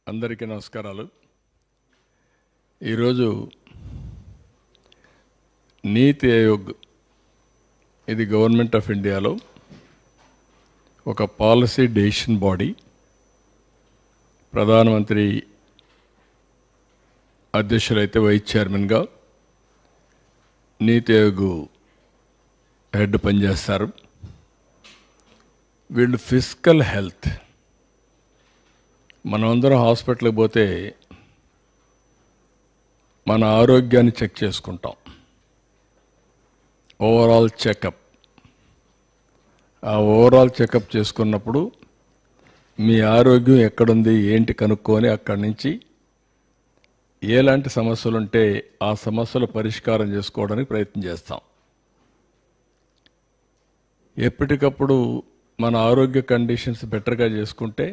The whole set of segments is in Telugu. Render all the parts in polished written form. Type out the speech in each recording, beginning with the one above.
అందరికీ నమస్కారాలు. ఈరోజు నీతి ఆయోగ్ ఇది గవర్నమెంట్ ఆఫ్ ఇండియాలో ఒక పాలసీ డెసిషన్ బాడీ. ప్రధానమంత్రి అధ్యక్షులైతే వైస్ చైర్మన్గా నీతి ఆయోగ్ హెడ్ పనిచేస్తారు. వీళ్ళు ఫిజికల్ హెల్త్, మనమందరం హాస్పిటల్కి పోతే మన ఆరోగ్యాన్ని చెక్ చేసుకుంటాం. Overall checkup. ఆ ఓవరాల్ చెకప్ చేసుకున్నప్పుడు మీ ఆరోగ్యం ఎక్కడుంది ఏంటి కనుక్కొని అక్కడి నుంచి ఎలాంటి సమస్యలు ఉంటే ఆ సమస్యలు పరిష్కారం చేసుకోవడానికి ప్రయత్నం చేస్తాం. ఎప్పటికప్పుడు మన ఆరోగ్య కండిషన్స్ బెటర్గా చేసుకుంటే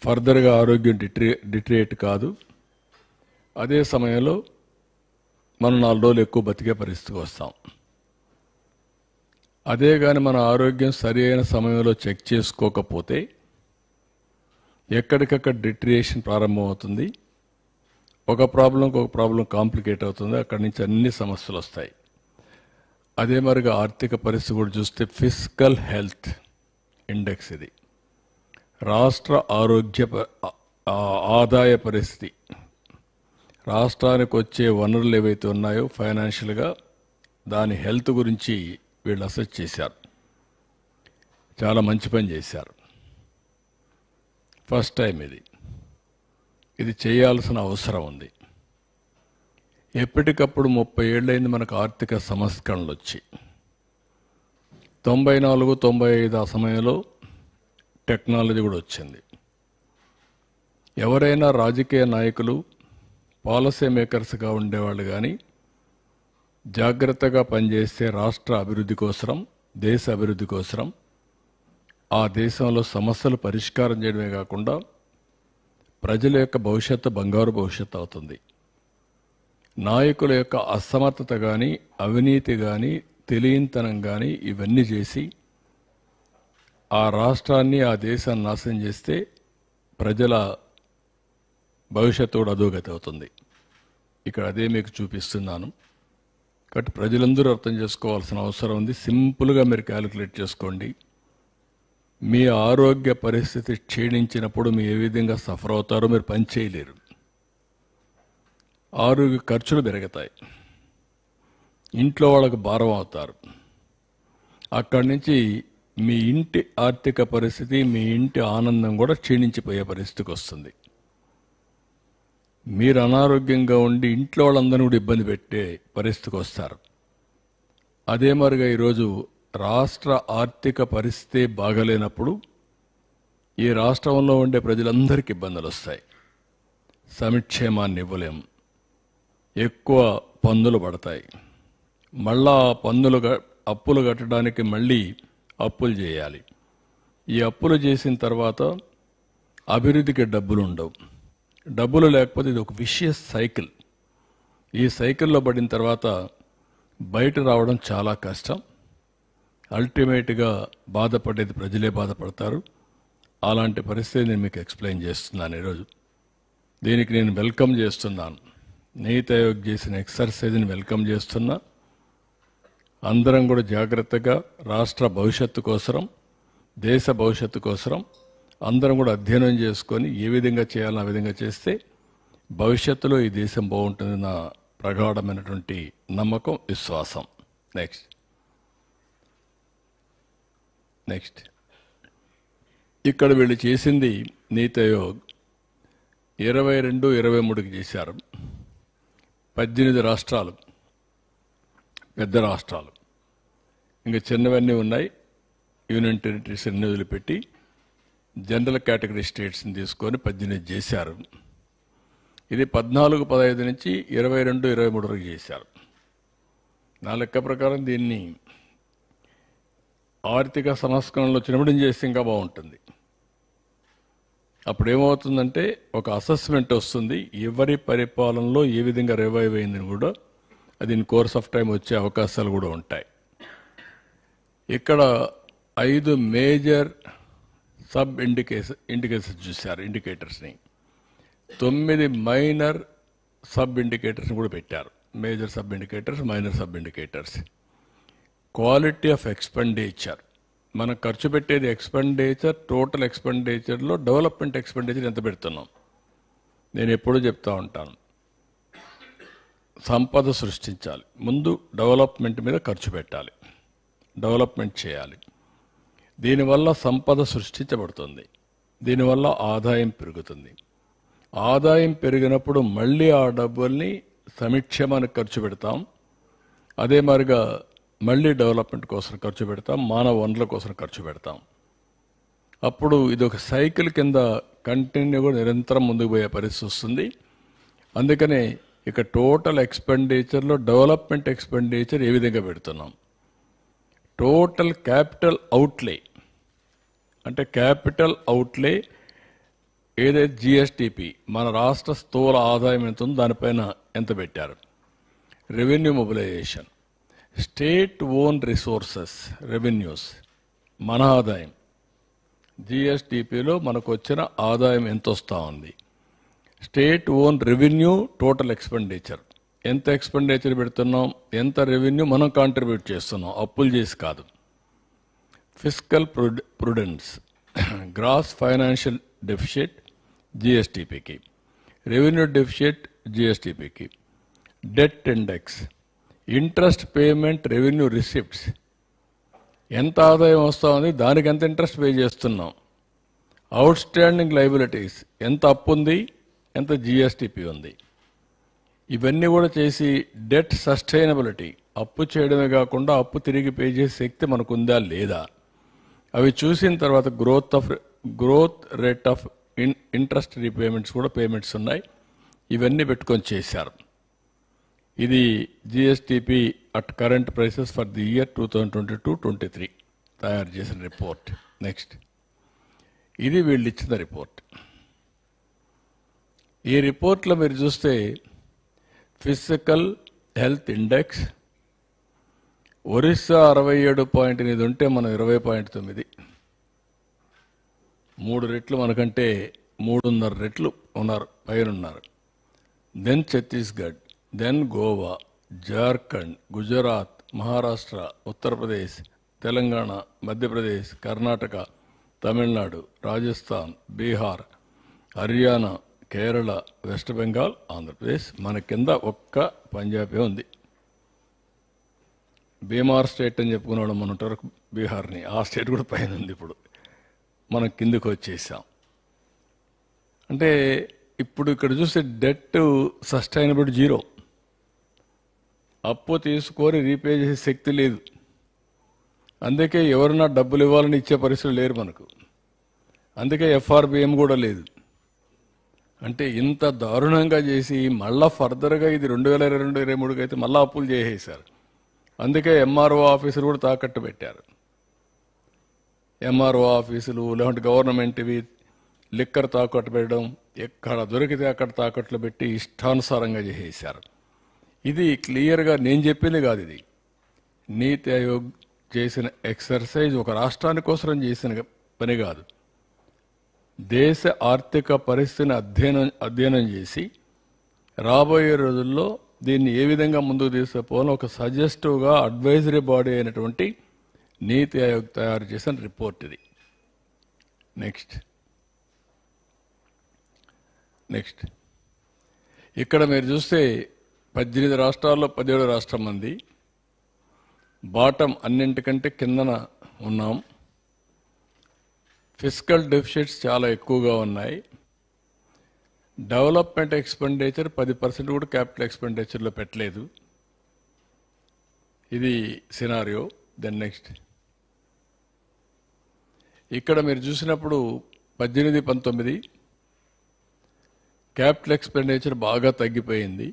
ఫర్దర్గా ఆరోగ్యం డిటరేట్ కాదు. అదే సమయంలో మనం 4 రోజులు ఎక్కువ బతికే పరిస్థితికి వస్తాం. అదే కానీ మన ఆరోగ్యం సరి అయిన సమయంలో చెక్ చేసుకోకపోతే ఎక్కడికక్కడ డిటరేషన్ ప్రారంభమవుతుంది. ఒక ప్రాబ్లం కాంప్లికేట్ అవుతుంది. అక్కడి నుంచి అన్ని సమస్యలు వస్తాయి. అదే మరిగా ఆర్థిక పరిస్థితి కూడా చూస్తే ఫిజికల్ హెల్త్ ఇండెక్స్ ఇది రాష్ట్ర ఆదాయ పరిస్థితి, రాష్ట్రానికి వచ్చే వనరులు ఏవైతే ఉన్నాయో ఫైనాన్షియల్గా దాని హెల్త్ గురించి వీళ్ళు అసెస్ చేశారు. చాలా మంచి పని చేశారు. ఫస్ట్ టైం ఇది చేయాల్సిన అవసరం ఉంది. ఎప్పటికప్పుడు 30 ఏళ్ళైంది మనకు ఆర్థిక సంస్కరణలు వచ్చి. 94, 95 ఆ సమయంలో టెక్నాలజీ కూడా వచ్చింది. ఎవరైనా రాజకీయ నాయకులు పాలసీ మేకర్స్గా ఉండేవాళ్ళు కానీ జాగ్రత్తగా పనిచేస్తే రాష్ట్ర అభివృద్ధి కోసం, దేశ అభివృద్ధి కోసం, ఆ దేశంలో సమస్యలు పరిష్కారం చేయడమే కాకుండా ప్రజల యొక్క భవిష్యత్తు బంగారు భవిష్యత్తు అవుతుంది. నాయకుల యొక్క అసమర్థత కానీ, అవినీతి కానీ, తెలియంతనం కానీ ఇవన్నీ చేసి ఆ రాష్ట్రాన్ని, ఆ దేశాన్ని నాశనం చేస్తే ప్రజల భవిష్యత్తు కూడా అధోగతి అవుతుంది. ఇక్కడ అదే మీకు చూపిస్తున్నాను. కాబట్టి ప్రజలందరూ అర్థం చేసుకోవాల్సిన అవసరం ఉంది. సింపుల్గా మీరు క్యాలిక్యులేట్ చేసుకోండి. మీ ఆరోగ్య పరిస్థితి క్షీణించినప్పుడు మీరు ఏ విధంగా సఫర్ అవుతారో మీరు పని చేయలేరు. ఆరోగ్య ఖర్చులు పెరుగుతాయి. ఇంట్లో వాళ్ళకు భారం అవుతారు. అక్కడి నుంచి మీ ఇంటి ఆర్థిక పరిస్థితి, మీ ఇంటి ఆనందం కూడా క్షీణించిపోయే పరిస్థితికి వస్తుంది. మీరు అనారోగ్యంగా ఉండి ఇంట్లో వాళ్ళందరినీ కూడా ఇబ్బంది పెట్టే పరిస్థితికి వస్తారు. అదే మరిగా ఈరోజు రాష్ట్ర ఆర్థిక పరిస్థితి బాగలేనప్పుడు ఈ రాష్ట్రంలో ఉండే ప్రజలందరికీ ఇబ్బందులు వస్తాయి. సంక్షేమాన్ని ఇవ్వలేం, ఎక్కువ పన్నులు పడతాయి. మళ్ళా అప్పులు కట్టడానికి మళ్ళీ అప్పులు చేయాలి. ఈ అప్పులు చేసిన తర్వాత అభివృద్ధికి డబ్బులు ఉండవు. డబ్బులు లేకపోతే ఇది ఒక విషియస్ సైకిల్. ఈ సైకిల్లో పడిన తర్వాత బయట రావడం చాలా కష్టం. అల్టిమేట్గా బాధపడేది ప్రజలే బాధపడతారు. అలాంటి పరిస్థితి నేను మీకు ఎక్స్ప్లెయిన్ చేస్తున్నాను ఈరోజు. దీనికి నేను వెల్కమ్ చేస్తున్నాను. నీతి ఆయోగ్ చేసిన ఎక్సర్సైజ్ని వెల్కమ్ చేస్తున్నా. అందరం కూడా జాగ్రత్తగా రాష్ట్ర భవిష్యత్తు కోసం, దేశ భవిష్యత్తు కోసం అందరం కూడా అధ్యయనం చేసుకొని ఏ విధంగా చేయాలో ఆ విధంగా చేస్తే భవిష్యత్తులో ఈ దేశం బాగుంటుంది నా ప్రగాఢమైనటువంటి నమ్మకం, విశ్వాసం. నెక్స్ట్ ఇక్కడ వీళ్ళు చేసింది నీతి ఆయోగ్ 22, 23కి చేశారు. 18 రాష్ట్రాలు, పెద్ద రాష్ట్రాలు, ఇంకా చిన్నవన్నీ ఉన్నాయి. యూనియన్ టెరిటరీస్ అన్ని వదిలిపెట్టి జనరల్ కేటగిరీ స్టేట్స్ని తీసుకొని 18 చేశారు. ఇది 14, 15 నుంచి 22, 23 వరకు చేశారు. నా లెక్క ప్రకారం దీన్ని ఆర్థిక సంస్కరణలు వచ్చినప్పుడు చేస్తే ఇంకా బాగుంటుంది. అప్పుడు ఏమవుతుందంటే ఒక అసెస్మెంట్ వస్తుంది. ఎవరి పరిపాలనలో ఏ విధంగా రివైవ్ అయిందని కూడా అది ఇన్ కోర్స్ ఆఫ్ టైం వచ్చే అవకాశాలు కూడా ఉంటాయి. ఇక్కడ 5 మేజర్ సబ్ ఇండికేటర్స్ చూశారు, ఇండికేటర్స్ని. 9 మైనర్ సబ్ ఇండికేటర్స్ని కూడా పెట్టారు. Major sub indicators, minor sub indicators. Quality of expenditure, మనం ఖర్చు పెట్టేది ఎక్స్పెండిచర్, టోటల్ ఎక్స్పెండిచర్లో డెవలప్మెంట్ ఎక్స్పెండిచర్ ఎంత పెడుతున్నాం. నేను ఎప్పుడూ చెప్తూ ఉంటాను, సంపద సృష్టించాలి, ముందు డెవలప్మెంట్ మీద ఖర్చు పెట్టాలి, డెవలప్మెంట్ చేయాలి. దీనివల్ల సంపద సృష్టించబడుతుంది, దీనివల్ల ఆదాయం పెరుగుతుంది. ఆదాయం పెరిగినప్పుడు మళ్ళీ ఆ డబ్బుల్ని సంక్షేమానికి ఖర్చు పెడతాం, అదే మరిగా మళ్ళీ డెవలప్మెంట్ కోసం ఖర్చు పెడతాం, మానవ వనరుల కోసం ఖర్చు పెడతాం. అప్పుడు ఇది ఒక సైకిల్ కింద కంటిన్యూగా నిరంతరం ముందుకు పోయే పరిస్థితి వస్తుంది. అందుకనే ఇక టోటల్ ఎక్స్పెండిచర్లో డెవలప్మెంట్ ఎక్స్పెండిచర్ ఏ విధంగా పెడుతున్నాం. టోటల్ క్యాపిటల్ అవుట్లే అంటే క్యాపిటల్ అవుట్లే ఏదైతే జిఎస్టిపి, మన రాష్ట్ర స్థూల ఆదాయం ఎంత ఉందో దానిపైన ఎంత పెట్టారు. Revenue mobilisation, state own resources, revenues, మన ఆదాయం, జిఎస్టిపిలో మనకు వచ్చిన ఆదాయం ఎంత వస్తూ ఉంది. State own revenue, total expenditure, ఎంత ఎక్స్పెండిచర్ పెడుతున్నాం, ఎంత రెవెన్యూ మనం కాంట్రిబ్యూట్ చేస్తున్నాం, అప్పులు చేసి కాదు. Fiscal prudence, gross financial deficit జిఎస్టిపికి, రెవెన్యూ డెఫిషిట్ జిఎస్టిపికి, debt index, interest payment, revenue receipts, ఎంత ఆదాయం వస్తూ ఉంది, దానికి ఎంత ఇంట్రెస్ట్ పే చేస్తున్నాం. అవుట్ స్టాండింగ్ లైబిలిటీస్, ఎంత అప్పు ఉంది, ఎంత జిఎస్టిపి ఉంది. ఇవన్నీ కూడా చేసి డెట్ సస్టైనబిలిటీ, అప్పు చేయడమే కాకుండా అప్పు తిరిగి పే చేసే శక్తి మనకు ఉందా లేదా, అవి చూసిన తర్వాత growth rate of interest repayments కూడా పేమెంట్స్ ఉన్నాయి. ఇవన్నీ పెట్టుకొని చేశారు. ఇది GSTP at current prices for the year 2022-23 తయారు చేసిన రిపోర్ట్. నెక్స్ట్, ఇది వీళ్ళు ఇచ్చిన రిపోర్ట్. ఈ రిపోర్ట్లో మీరు చూస్తే ఫిజికల్ హెల్త్ ఇండెక్స్ ఒరిస్సా 67.8 ఉంటే మనం 20.9, 3 రెట్లు మనకంటే 3.5 రెట్లు ఉన్నారు, పైనున్నారు. Then Chhattisgarh, then Goa, Jharkhand, Gujarat, Maharashtra, Uttar Pradesh, Telangana, Madhya Pradesh, Karnataka, Tamil Nadu, Rajasthan, Bihar, Haryana, Kerala, west Bengal, Andhra Pradesh. మన కింద ఒక్క పంజాబే ఉంది. బీమార్ స్టేట్ అని చెప్పుకున్నాడు మన వరకు బీహార్ని, ఆ స్టేట్ కూడా పైన ఉంది. ఇప్పుడు మనం కిందకు వచ్చేసాం. అంటే ఇప్పుడు ఇక్కడ చూస్తే డెట్ సస్టైనబిలిటీ 0, అప్పు తీసుకొని రీపే చేసే శక్తి లేదు. అందుకే ఎవరన్నా డబ్బులు ఇవ్వాలని ఇచ్చే పరిస్థితులు లేరు మనకు. అందుకే ఎఫ్ఆర్బిఎం కూడా లేదు. అంటే ఇంత దారుణంగా చేసి మళ్ళా ఫర్దర్గా ఇది 2022-23 అయితే మళ్ళీ అప్పులు చేసేసారు. అందుకే ఎంఆర్ఓ ఆఫీసులు కూడా తాకట్టు పెట్టారు. ఎంఆర్ఓ ఆఫీసులు లేదంటే గవర్నమెంట్వి లిక్కర్ తాకట్టు పెట్టడం, ఎక్కడ దొరికితే అక్కడ తాకట్లు పెట్టి ఇష్టానుసారంగా చేసేసారు. ఇది క్లియర్గా నేను చెప్పింది కాదు, ఇది నీతి ఆయోగ్ చేసిన ఎక్సర్సైజ్, ఒక రాష్ట్రాని కోసం చేసిన పని కాదు. దేశ ఆర్థిక పరిస్థితిని అధ్యయనం చేసి రాబోయే రోజుల్లో దీన్ని ఏ విధంగా ముందుకు తీసుకుపోవాలని ఒక సజెస్టివ్గా అడ్వైజరీ బాడీ అయినటువంటి నీతి ఆయోగ్ తయారు చేసిన రిపోర్ట్ ఇది. నెక్స్ట్ ఇక్కడ మీరు చూస్తే 18 రాష్ట్రాల్లో 17 రాష్ట్రం మంది బాటం అన్నింటికంటే కిందన ఉన్నాం. ఫిస్కల్ డెఫిసిట్స్ చాలా ఎక్కువగా ఉన్నాయి. డెవలప్మెంట్ ఎక్స్పెండిచర్ 10% కూడా క్యాపిటల్ ఎక్స్పెండిచర్లో పెట్టలేదు. ఇది సినారియో. దెన్ నెక్స్ట్, ఇక్కడ మీరు చూసినప్పుడు 18-19 క్యాపిటల్ ఎక్స్పెండిచర్ బాగా తగ్గిపోయింది.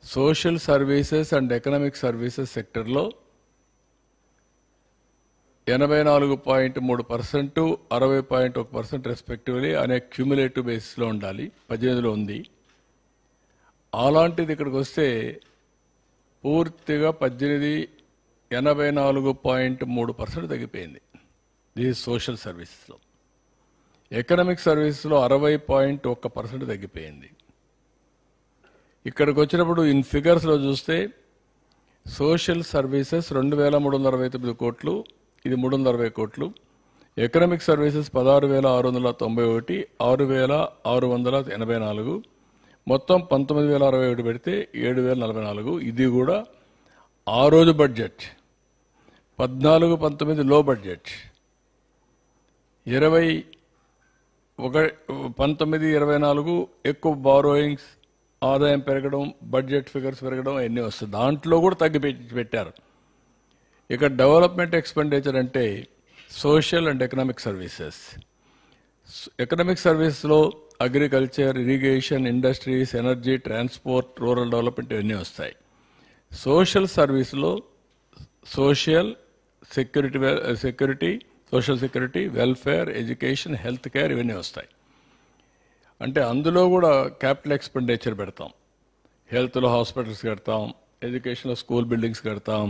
Social services and economic services సెక్టర్లో 84.3%, 60.1% రెస్పెక్టివ్లీ అనే క్యూములేటివ్ బేసిస్లో ఉండాలి. 18లో ఉంది. అలాంటిది ఇక్కడికి వస్తే పూర్తిగా 18 84.3% తగ్గిపోయింది. దిస్ సోషల్ సర్వీసెస్లో. ఎకనామిక్ సర్వీసెస్లో 60.1% తగ్గిపోయింది. ఇక్కడికి వచ్చినప్పుడు ఇన్ ఫిగర్స్లో చూస్తే సోషల్ సర్వీసెస్ 2,369 కోట్లు, ఇది 360 కోట్లు. ఎకనామిక్ సర్వీసెస్ 16,691, 6,684, మొత్తం 19,061 పెడితే 7,044. ఇది కూడా ఆ రోజు బడ్జెట్. 14-19 లో బడ్జెట్. 19-24 ఎక్కువ బారోయింగ్స్, ఆదాయం పెరగడం, బడ్జెట్ ఫిగర్స్ పెరగడం అన్నీ వస్తాయి. దాంట్లో కూడా తగ్గి పెట్టారు. ఇక డెవలప్మెంట్ ఎక్స్పెండిచర్ అంటే social and economic services. Economic సర్వీస్లో agriculture, irrigation, industries, energy, transport, rural development ఇవన్నీ వస్తాయి. సోషల్ సర్వీస్లో social security, social security, welfare, education, health care ఇవన్నీ వస్తాయి. అంటే అందులో కూడా క్యాపిటల్ ఎక్స్పెండిచర్ పెడతాం. హెల్త్లో హాస్పిటల్స్ కడతాం, ఎడ్యుకేషన్లో స్కూల్ బిల్డింగ్స్ కడతాం,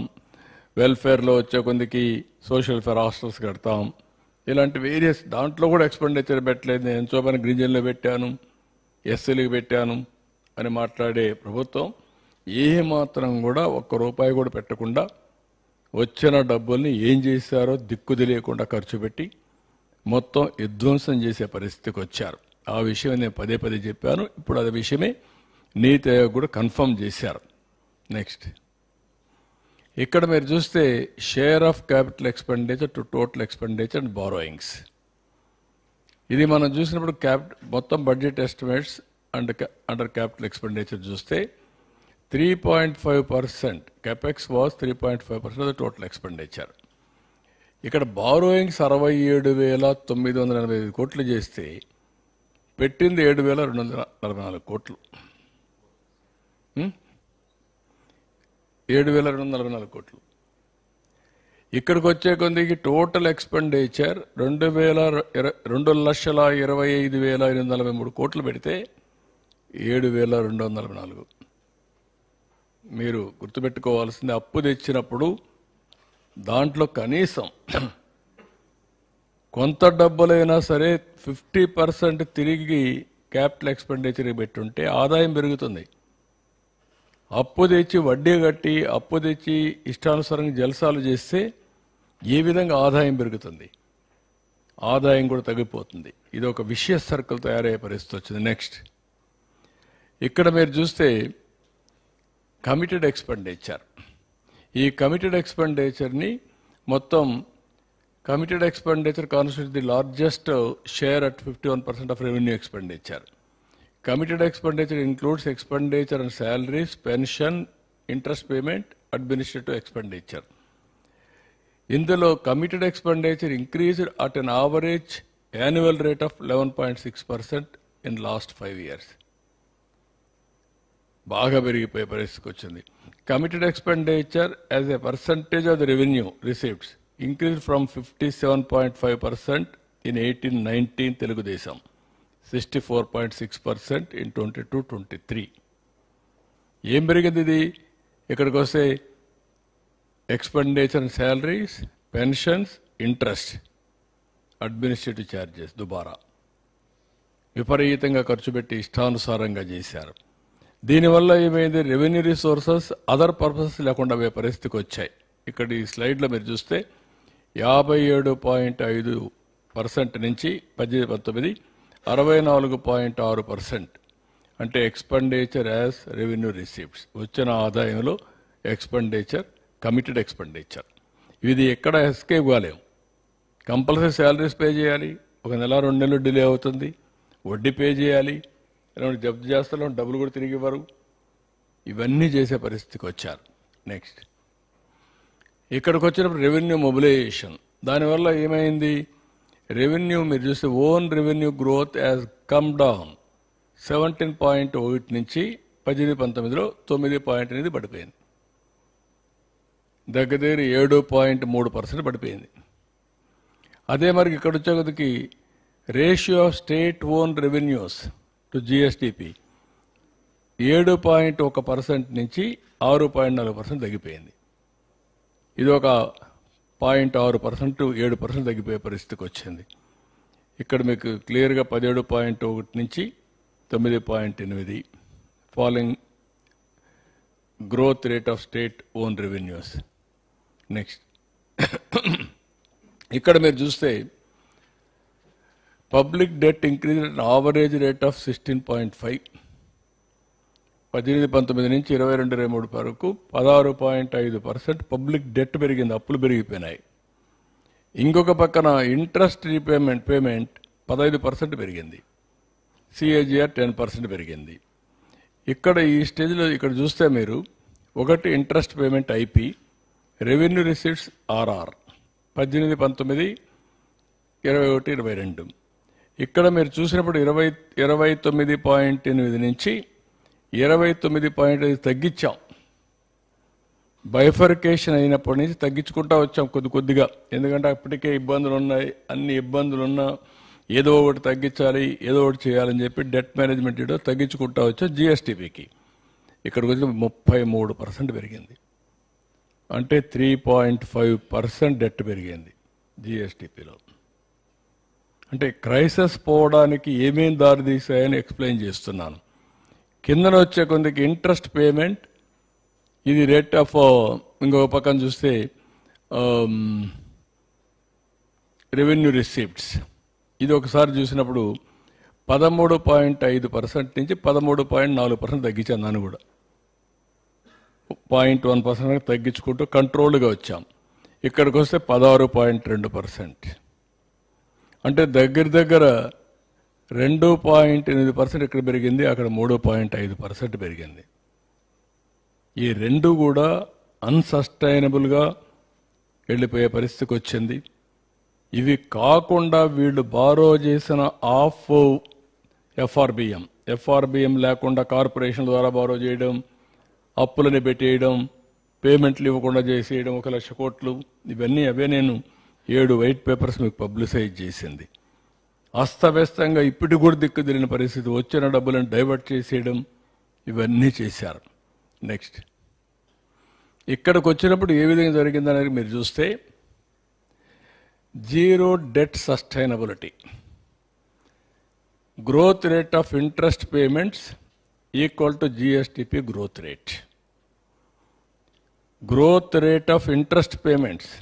వెల్ఫేర్లో వచ్చే కొందికి సోషల్ వెల్ఫేర్ హాస్టల్స్ కడతాం. ఇలాంటి వేరియస్ దాంట్లో కూడా ఎక్స్పెండిచర్ పెట్టలేదు. నేను చూపని గిరిజనులు పెట్టాను, ఎస్సీలకు పెట్టాను అని మాట్లాడే ప్రభుత్వం ఏ మాత్రం కూడా ఒక్క రూపాయి కూడా పెట్టకుండా వచ్చిన డబ్బుల్ని ఏం చేశారో దిక్కు తెలియకుండా ఖర్చు పెట్టి మొత్తం విధ్వంసం చేసే పరిస్థితికి వచ్చారు. ఆ విషయం నేను పదే పదే చెప్పాను. ఇప్పుడు అదే విషయమే నీతి ఆయోగ్ కూడా కన్ఫర్మ్ చేశారు. నెక్స్ట్ ఇక్కడ మీరు చూస్తే share of capital expenditure to total expenditure and borrowings. ఇది మనం చూసినప్పుడు మొత్తం budget estimates under capital expenditure చూస్తే 3.5%. capex was 3.5% of the total expenditure. ఇక్కడ బారోయింగ్స్ 67,985 కోట్లు చేస్తే పెట్టింది 7,244 కోట్లు. 7,244 కోట్లు. ఇక్కడికి వచ్చే కొందికి టోటల్ ఎక్స్పెండిచర్ 2,25,843 కోట్లు పెడితే 7,244. మీరు గుర్తుపెట్టుకోవాల్సింది అప్పు తెచ్చినప్పుడు దాంట్లో కనీసం కొంత డబ్బులైనా సరే 50% తిరిగి క్యాపిటల్ ఎక్స్పెండిచర్ పెట్టుంటే ఆదాయం పెరుగుతుంది. అప్పు తెచ్చి వడ్డీ కట్టి అప్పు తెచ్చి ఇష్టానుసారంగా జల్సాలు చేస్తే ఏ విధంగా ఆదాయం పెరుగుతుంది? ఆదాయం కూడా తగ్గిపోతుంది. ఇది ఒక విషియస్ సర్కిల్ తయారయ్యే పరిస్థితి వచ్చింది. నెక్స్ట్ ఇక్కడ మీరు చూస్తే కమిటెడ్ ఎక్స్పెండిచర్. ఈ కమిటెడ్ ఎక్స్పెండిచర్ని మొత్తం committed expenditure constitute the largest share at 51% of revenue expenditure. Committed expenditure includes expenditure on salaries, pension, interest payment, administrative expenditure. ఇందులో committed expenditure increased at an average annual rate of 11.6% in last 5 years. బాగా పెరిగిపోయే పరిస్థితికి వచ్చింది. Committed expenditure as a percentage of the revenue receipts increased from 57.5% in 18-19 Telugudesham. 64.6% in 22-23. ఏం పెరిగింది ఇది? ఇక్కడికి వస్తే expenditure and salaries, pensions, interest, administrative charges దుబారా విపరీతంగా ఖర్చు పెట్టి ఇష్టానుసారంగా చేశారు. దీనివల్ల ఏమైంది? రెవెన్యూ రిసోర్సెస్ అదర్ పర్పసెస్ లేకుండా పోయే పరిస్థితికి వచ్చాయి. ఇక్కడ ఈ స్లైడ్లో మీరు చూస్తే 57.5% నుంచి 18-19 64.6%. అంటే ఎక్స్పెండిచర్ యాజ్ రెవెన్యూ రిసీప్ట్స్, వచ్చిన ఆదాయంలో ఎక్స్పెండిచర్, కమిటెడ్ ఎక్స్పెండిచర్. ఇది ఎక్కడ ఎస్కేప్ కాలేము. కంపల్సరీ శాలరీస్ పే చేయాలి, ఒక నెల 2 నెలలు డిలే అవుతుంది, వడ్డీ పే చేయాలి, జప్తు చేస్తాలో డబ్బులు కూడా తిరిగి ఇవ్వరు. ఇవన్నీ చేసే పరిస్థితికి వచ్చారు. నెక్స్ట్ ఇక్కడికి వచ్చినప్పుడు రెవెన్యూ మొబిలైజేషన్. దానివల్ల ఏమైంది? రెవెన్యూ మీరు చూస్తే own revenue growth as come down 17.1 నుంచి 18-19లో 9.8 పడిపోయింది. దగ్గర 7.3% పడిపోయింది. అదే మరి ఇక్కడ వచ్చేకొద్దికి ratio of state own revenues to GSDP 7.1% నుంచి 6.4% తగ్గిపోయింది. ఇది ఒక 0.6%, 7% తగ్గిపోయే పరిస్థితికి వచ్చింది. ఇక్కడ మీకు క్లియర్గా 17.1 నుంచి 9.8 following growth rate of state own revenues. Next ఇక్కడ మీరు చూస్తే public debt increase at average rate of 16.5, 18-19 నుంచి 22-23 వరకు 16.5% పబ్లిక్ డెట్ పెరిగింది, అప్పులు పెరిగిపోయినాయి. ఇంకొక పక్కన ఇంట్రెస్ట్ పేమెంట్ 15% పెరిగింది, సిఏజిఆర్ 10% పెరిగింది. ఇక్కడ ఈ స్టేజ్లో ఇక్కడ చూస్తే మీరు ఒకటి interest payment IP, revenue receipts RR 18-19, 21-22. ఇక్కడ మీరు చూసినప్పుడు 29.8 నుంచి 29.5 తగ్గించాం. బైఫర్కేషన్ అయినప్పటి నుంచి తగ్గించుకుంటా వచ్చాం కొద్దిగా, ఎందుకంటే అప్పటికే ఇబ్బందులు ఉన్నాయి. అన్ని ఇబ్బందులున్నా ఏదో ఒకటి తగ్గించాలి, ఏదో ఒకటి చేయాలని చెప్పి డెట్ మేనేజ్మెంట్ తగ్గించుకుంటా వచ్చాం. జిఎస్టీపీకి ఇక్కడికి వచ్చి 33% పెరిగింది, అంటే 3.5% డెట్ పెరిగింది జిఎస్టీపీలో. అంటే క్రైసిస్ పోవడానికి ఏమేం దారి తీసాయని ఎక్స్ప్లెయిన్ చేస్తున్నాను. కిందన వచ్చే కొందికి ఇంట్రెస్ట్ పేమెంట్, ఇది రేట్ ఆఫ్, ఇంకొక పక్కన చూస్తే రెవెన్యూ రిసీప్ట్స్, ఇది ఒకసారి చూసినప్పుడు 13.5% నుంచి 13.4% తగ్గించాను. దాన్ని కూడా 0.1% తగ్గించుకుంటూ కంట్రోల్గా వచ్చాం. ఇక్కడికి వస్తే 16.2%, అంటే దగ్గర 2.8% ఇక్కడ పెరిగింది, అక్కడ 3.5% పెరిగింది. ఈ రెండు కూడా అన్సస్టైనబుల్గా వెళ్ళిపోయే పరిస్థితికి వచ్చింది. ఇవి కాకుండా వీళ్ళు బారో చేసిన ఆఫ్ ఎఫ్ఆర్బిఎం లేకుండా కార్పొరేషన్ ద్వారా బారో చేయడం, అప్పులని పెట్టేయడం, పేమెంట్లు ఇవ్వకుండా చేసేయడం 1,00,000 కోట్లు, ఇవన్నీ అవే నేను 7 వైట్ పేపర్స్ మీకు పబ్లిసైజ్ చేసింది. అస్తవ్యస్తంగా ఇప్పటికి కూడా దిక్కు తెలియని పరిస్థితి, వచ్చిన డబ్బులను డైవర్ట్ చేసేయడం, ఇవన్నీ చేశారు. నెక్స్ట్ ఇక్కడికి వచ్చినప్పుడు ఏ విధంగా జరిగిందనేది మీరు చూస్తే, zero debt sustainability, growth rate of interest payments equal to GSDP growth rate. Growth rate of interest payments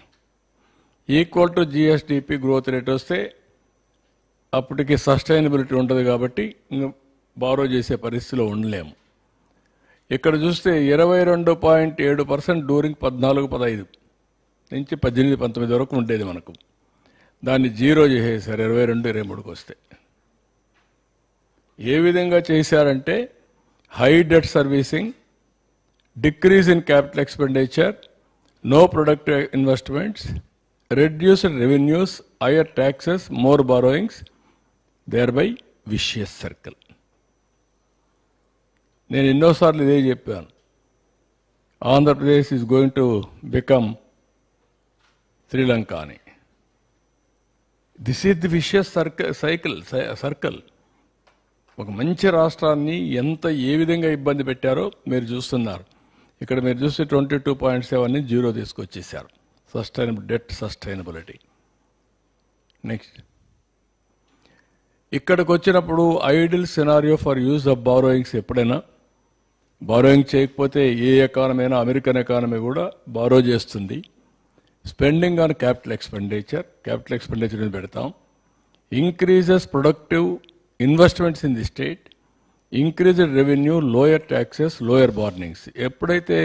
equal to GSDP growth rate వస్తే అప్పటికి సస్టైనబిలిటీ ఉంటుంది, కాబట్టి బారో చేసే పరిస్థితిలో ఉండలేము. ఇక్కడ చూస్తే 22.7% డ్యూరింగ్ 14-15 నుంచి 18-19 వరకు ఉండేది మనకు. దాన్ని జీరో చేసేసారు 22-23కి వస్తే. ఏ విధంగా చేశారంటే high debt servicing, decrease in capital expenditure, no productive investments, reduced revenues, higher taxes, more borrowings, thereby vicious circle. నేను ఎన్నోసార్లు ఇదే చెప్పాను, Andhra Pradesh is going to become Sri Lanka అని. This is the vicious circle. ఒక మంచి రాష్ట్రాన్ని ఏ విధంగా ఇబ్బంది పెట్టారో మీరు చూస్తున్నారు. ఇక్కడ మీరు చూస్తే 22.7ని జీరో తీసుకొచ్చేసారు. Debt sustainability. నెక్స్ట్ ఇక్కడికి వచ్చినప్పుడు ideal scenario for use of borrowings. ఎప్పుడైనా బారోయింగ్ చేయకపోతే ఏ ఎకానమీ అయినా, అమెరికన్ ఎకానమీ కూడా బారో చేస్తుంది. స్పెండింగ్ ఆన్ క్యాపిటల్ ఎక్స్పెండిచర్ పెడతాం. Increases productive investments in the state, increased revenue, lower taxes, lower borrowings. ఎప్పుడైతే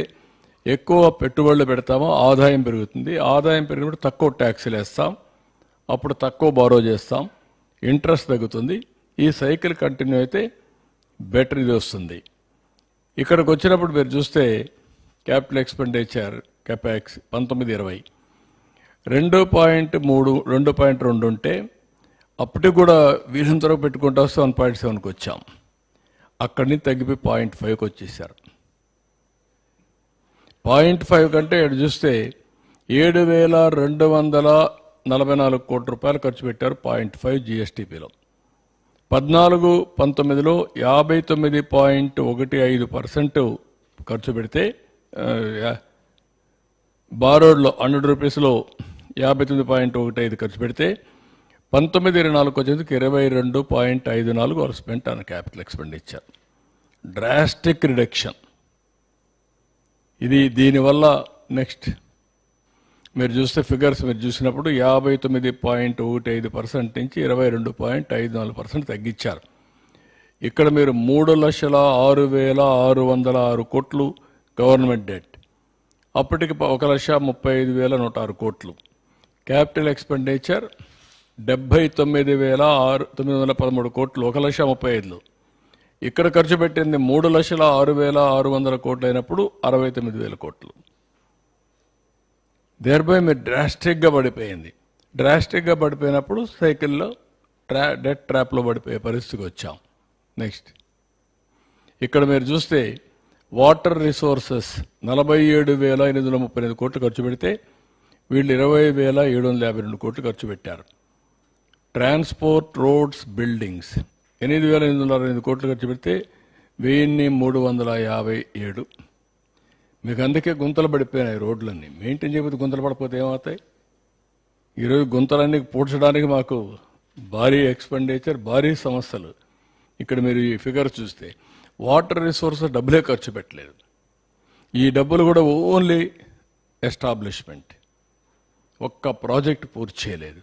ఎక్కువ పెట్టుబడులు పెడతామో ఆదాయం పెరుగుతుంది. ఆదాయం పెరిగినప్పుడు తక్కువ ట్యాక్స్లు వేస్తాం, అప్పుడు తక్కువ బారో చేస్తాం, ఇంట్రెస్ట్ తగ్గుతుంది. ఈ సైకిల్ కంటిన్యూ అయితే బెటర్ ఇది వస్తుంది. ఇక్కడికి వచ్చినప్పుడు మీరు చూస్తే క్యాపిటల్ ఎక్స్పెండిచర్ కెపాక్స్ 19-20 2.2 ఉంటే అప్పటికి కూడా వీళ్ళంత వరకు పెట్టుకుంటూ వస్తే 1.7కి వచ్చాం. అక్కడి నుంచి తగ్గిపోయి 0.5కి వచ్చేసారు. 0.5 కంటే ఇక్కడ చూస్తే 7,244 కోట్ల రూపాయలు ఖర్చు పెట్టారు 0.5 జిఎస్టిపిలో. 14-19లో 59.15% ఖర్చు పెడితే బారోడ్లో 100 రూపీస్లో 59.15 ఖర్చు పెడితే 19-24 వచ్చేందుకు 22.54 వాళ్ళు spent on capital expenditure. Drastic reduction. ఇది దీనివల్ల నెక్స్ట్ మీరు చూస్తే ఫిగర్స్ మీరు చూసినప్పుడు 59.15% నుంచి 22.54% తగ్గించారు. ఇక్కడ మీరు 3,06,606 కోట్లు గవర్నమెంట్ డెట్, అప్పటికి 1,35,106 కోట్లు. క్యాపిటల్ ఎక్స్పెండిచర్ 79,913 కోట్లు, 1,35,000. ఇక్కడ ఖర్చు పెట్టింది 3,06,600 కోట్లు అయినప్పుడు 69,000 కోట్లు. దేర్బై మీరు డ్రాస్టిక్గా పడిపోయింది. డ్రాస్టిక్గా పడిపోయినప్పుడు సైకిల్లో డెట్ ట్రాప్లో పడిపోయే పరిస్థితికి వచ్చాం. నెక్స్ట్ ఇక్కడ మీరు చూస్తే వాటర్ రిసోర్సెస్ 47,839 కోట్లు ఖర్చు పెడితే వీళ్ళు 20,752 కోట్లు ఖర్చు పెట్టారు. ట్రాన్స్పోర్ట్, రోడ్స్, బిల్డింగ్స్ 8,825 కోట్లు ఖర్చు పెడితే 1,357. మీకు అందుకే గుంతలు పడిపోయినాయి రోడ్లన్నీ. మెయింటైన్ చేయకపోతే గుంతలు పడిపోతే ఏమవుతాయి? ఈరోజు గుంతలన్నీ పూడ్చడానికి మాకు భారీ ఎక్స్పెండిచర్, భారీ సమస్యలు. ఇక్కడ మీరు ఈ ఫిగర్ చూస్తే వాటర్ రిసోర్సెస్ డబ్బులే ఖర్చు పెట్టలేదు. ఈ డబ్బులు కూడా ఓన్లీ ఎస్టాబ్లిష్మెంట్, ఒక్క ప్రాజెక్ట్ పూర్తి చేయలేదు.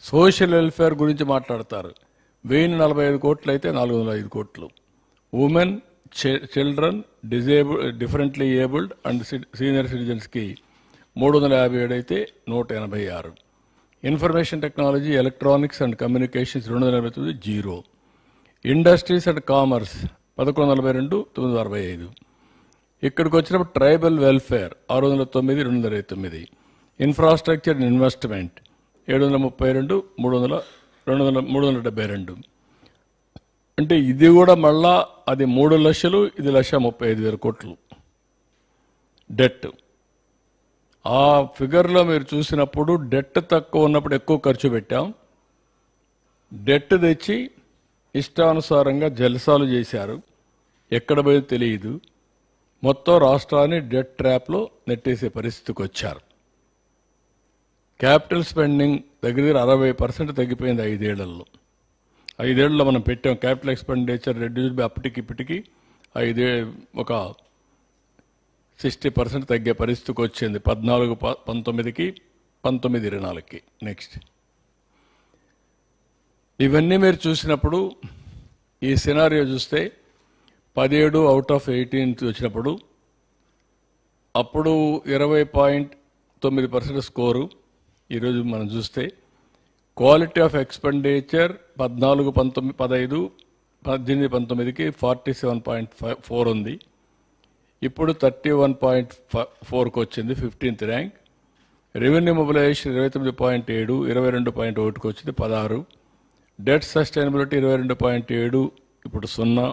సోషల్ వెల్ఫేర్ గురించి మాట్లాడతారు. 1,045 కోట్లు అయితే 405 కోట్లు. Women, children, differently abled and senior సిటిజన్స్కి 357 అయితే 186. Information technology, electronics and communications 289, 0. Industries and commerce 1142, 965. ఇక్కడికి వచ్చినప్పుడు tribal welfare 609, 229. Infrastructure and investment 732, 372. అంటే ఇది కూడా మళ్ళా అది 3 లక్షలు, ఇది 1,35,000 కోట్లు డెట్. ఆ ఫిగర్లో మీరు చూసినప్పుడు డెట్ తక్కువ ఉన్నప్పుడు ఎక్కువ ఖర్చు పెట్టాం. డెట్ తెచ్చి ఇష్టానుసారంగా జల్సాలు చేశారు. ఎక్కడ పోయి తెలియదు. మొత్తం రాష్ట్రాన్ని డెట్ ట్రాప్లో నెట్టేసే పరిస్థితికి వచ్చారు. క్యాపిటల్ స్పెండింగ్ దగ్గర 60% తగ్గిపోయింది 5 ఏళ్లలో. 5 ఏళ్లలో మనం పెట్టాం క్యాపిటల్ ఎక్స్పెండిచర్ రెడ్యూస్ బై అప్పటికి ఇప్పటికి ఒక 60% తగ్గే పరిస్థితికి వచ్చింది 14-19కి, 19-24కి. నెక్స్ట్ ఇవన్నీ మీరు చూసినప్పుడు ఈ సినారియో చూస్తే 17 అవుట్ ఆఫ్ 18 వచ్చినప్పుడు అప్పుడు 20.9% స్కోరు. ఈరోజు మనం చూస్తే క్వాలిటీ ఆఫ్ ఎక్స్పెండిచర్ 14-15, 18-19కి 47.4 ఉంది. ఇప్పుడు 31.4కి వచ్చింది, 15th ర్యాంక్. రెవెన్యూ మొబిలైజేషన్ 29.7, 22.1కి వచ్చింది, 16. డెట్ సస్టైనబిలిటీ 22.7, ఇప్పుడు 0,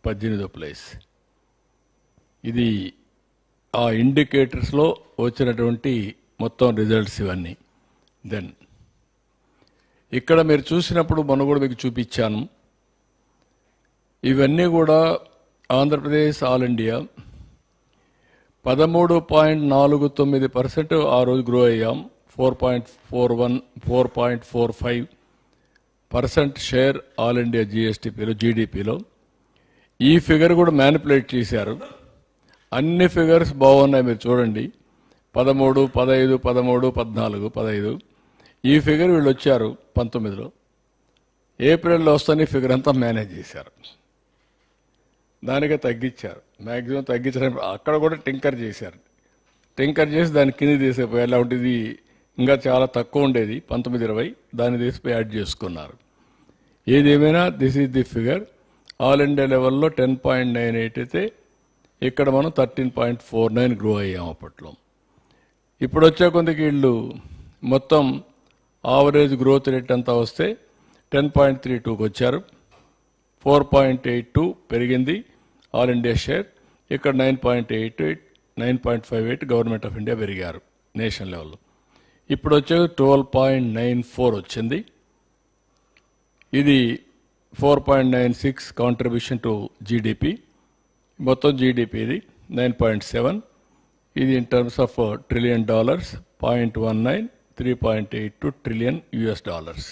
18వ ప్లేస్. ఇది ఆ ఇండికేటర్స్లో వచ్చినటువంటి మొత్తం రిజల్ట్స్ ఇవన్నీ. దెన్ ఇక్కడ మీరు చూసినప్పుడు మనం కూడా మీకు చూపించాను. ఇవన్నీ కూడా ఆంధ్రప్రదేశ్ ఆల్ ఇండియా 13.49% ఆ రోజు గ్రో అయ్యాం. 4.41, 4.45% షేర్ ఆల్ ఇండియా జీడీపీలో. ఈ ఫిగర్ కూడా మ్యానిపులేట్ చేశారు. అన్ని ఫిగర్స్ బాగున్నాయి మీరు చూడండి. 13, 15, 13, 14, 15. ఈ ఫిగర్ వీళ్ళు వచ్చారు 19లో. ఏప్రిల్లో వస్తానే ఫిగర్ అంతా మేనేజ్ చేశారు. దానికే తగ్గించారు, మ్యాక్సిమం తగ్గించడం. అక్కడ కూడా టింకర్ చేశారు. టింకర్ చేసి దాన్ని కింద తీసేపోయి ఎలా ఉంటుంది, ఇంకా చాలా తక్కువ ఉండేది 19-20, దాన్ని తీసిపోయి యాడ్ చేసుకున్నారు. ఏదేమైనా this is the figure. All India లెవెల్లో 10.98 అయితే ఇక్కడ మనం 13.49 గ్రో అయ్యాం అప్పట్లో. ఇప్పుడు వచ్చే కొందికి వీళ్ళు మొత్తం ఆవరేజ్ గ్రోత్ రేట్ అంతా వస్తే 10.32కి వచ్చారు. 4.82 పెరిగింది ఆల్ ఇండియా షేర్. ఇక్కడ 9.88, 9.58 గవర్నమెంట్ ఆఫ్ ఇండియా పెరిగారు నేషనల్ లెవెల్లో. ఇప్పుడు వచ్చే 12.94 వచ్చింది. ఇది 4.96 కాంట్రిబ్యూషన్ టు జీడిపి. మొత్తం జీడిపి ఇది 9.7. ఇది in terms of $1 trillion, 0.19 3.82 trillion US dollars.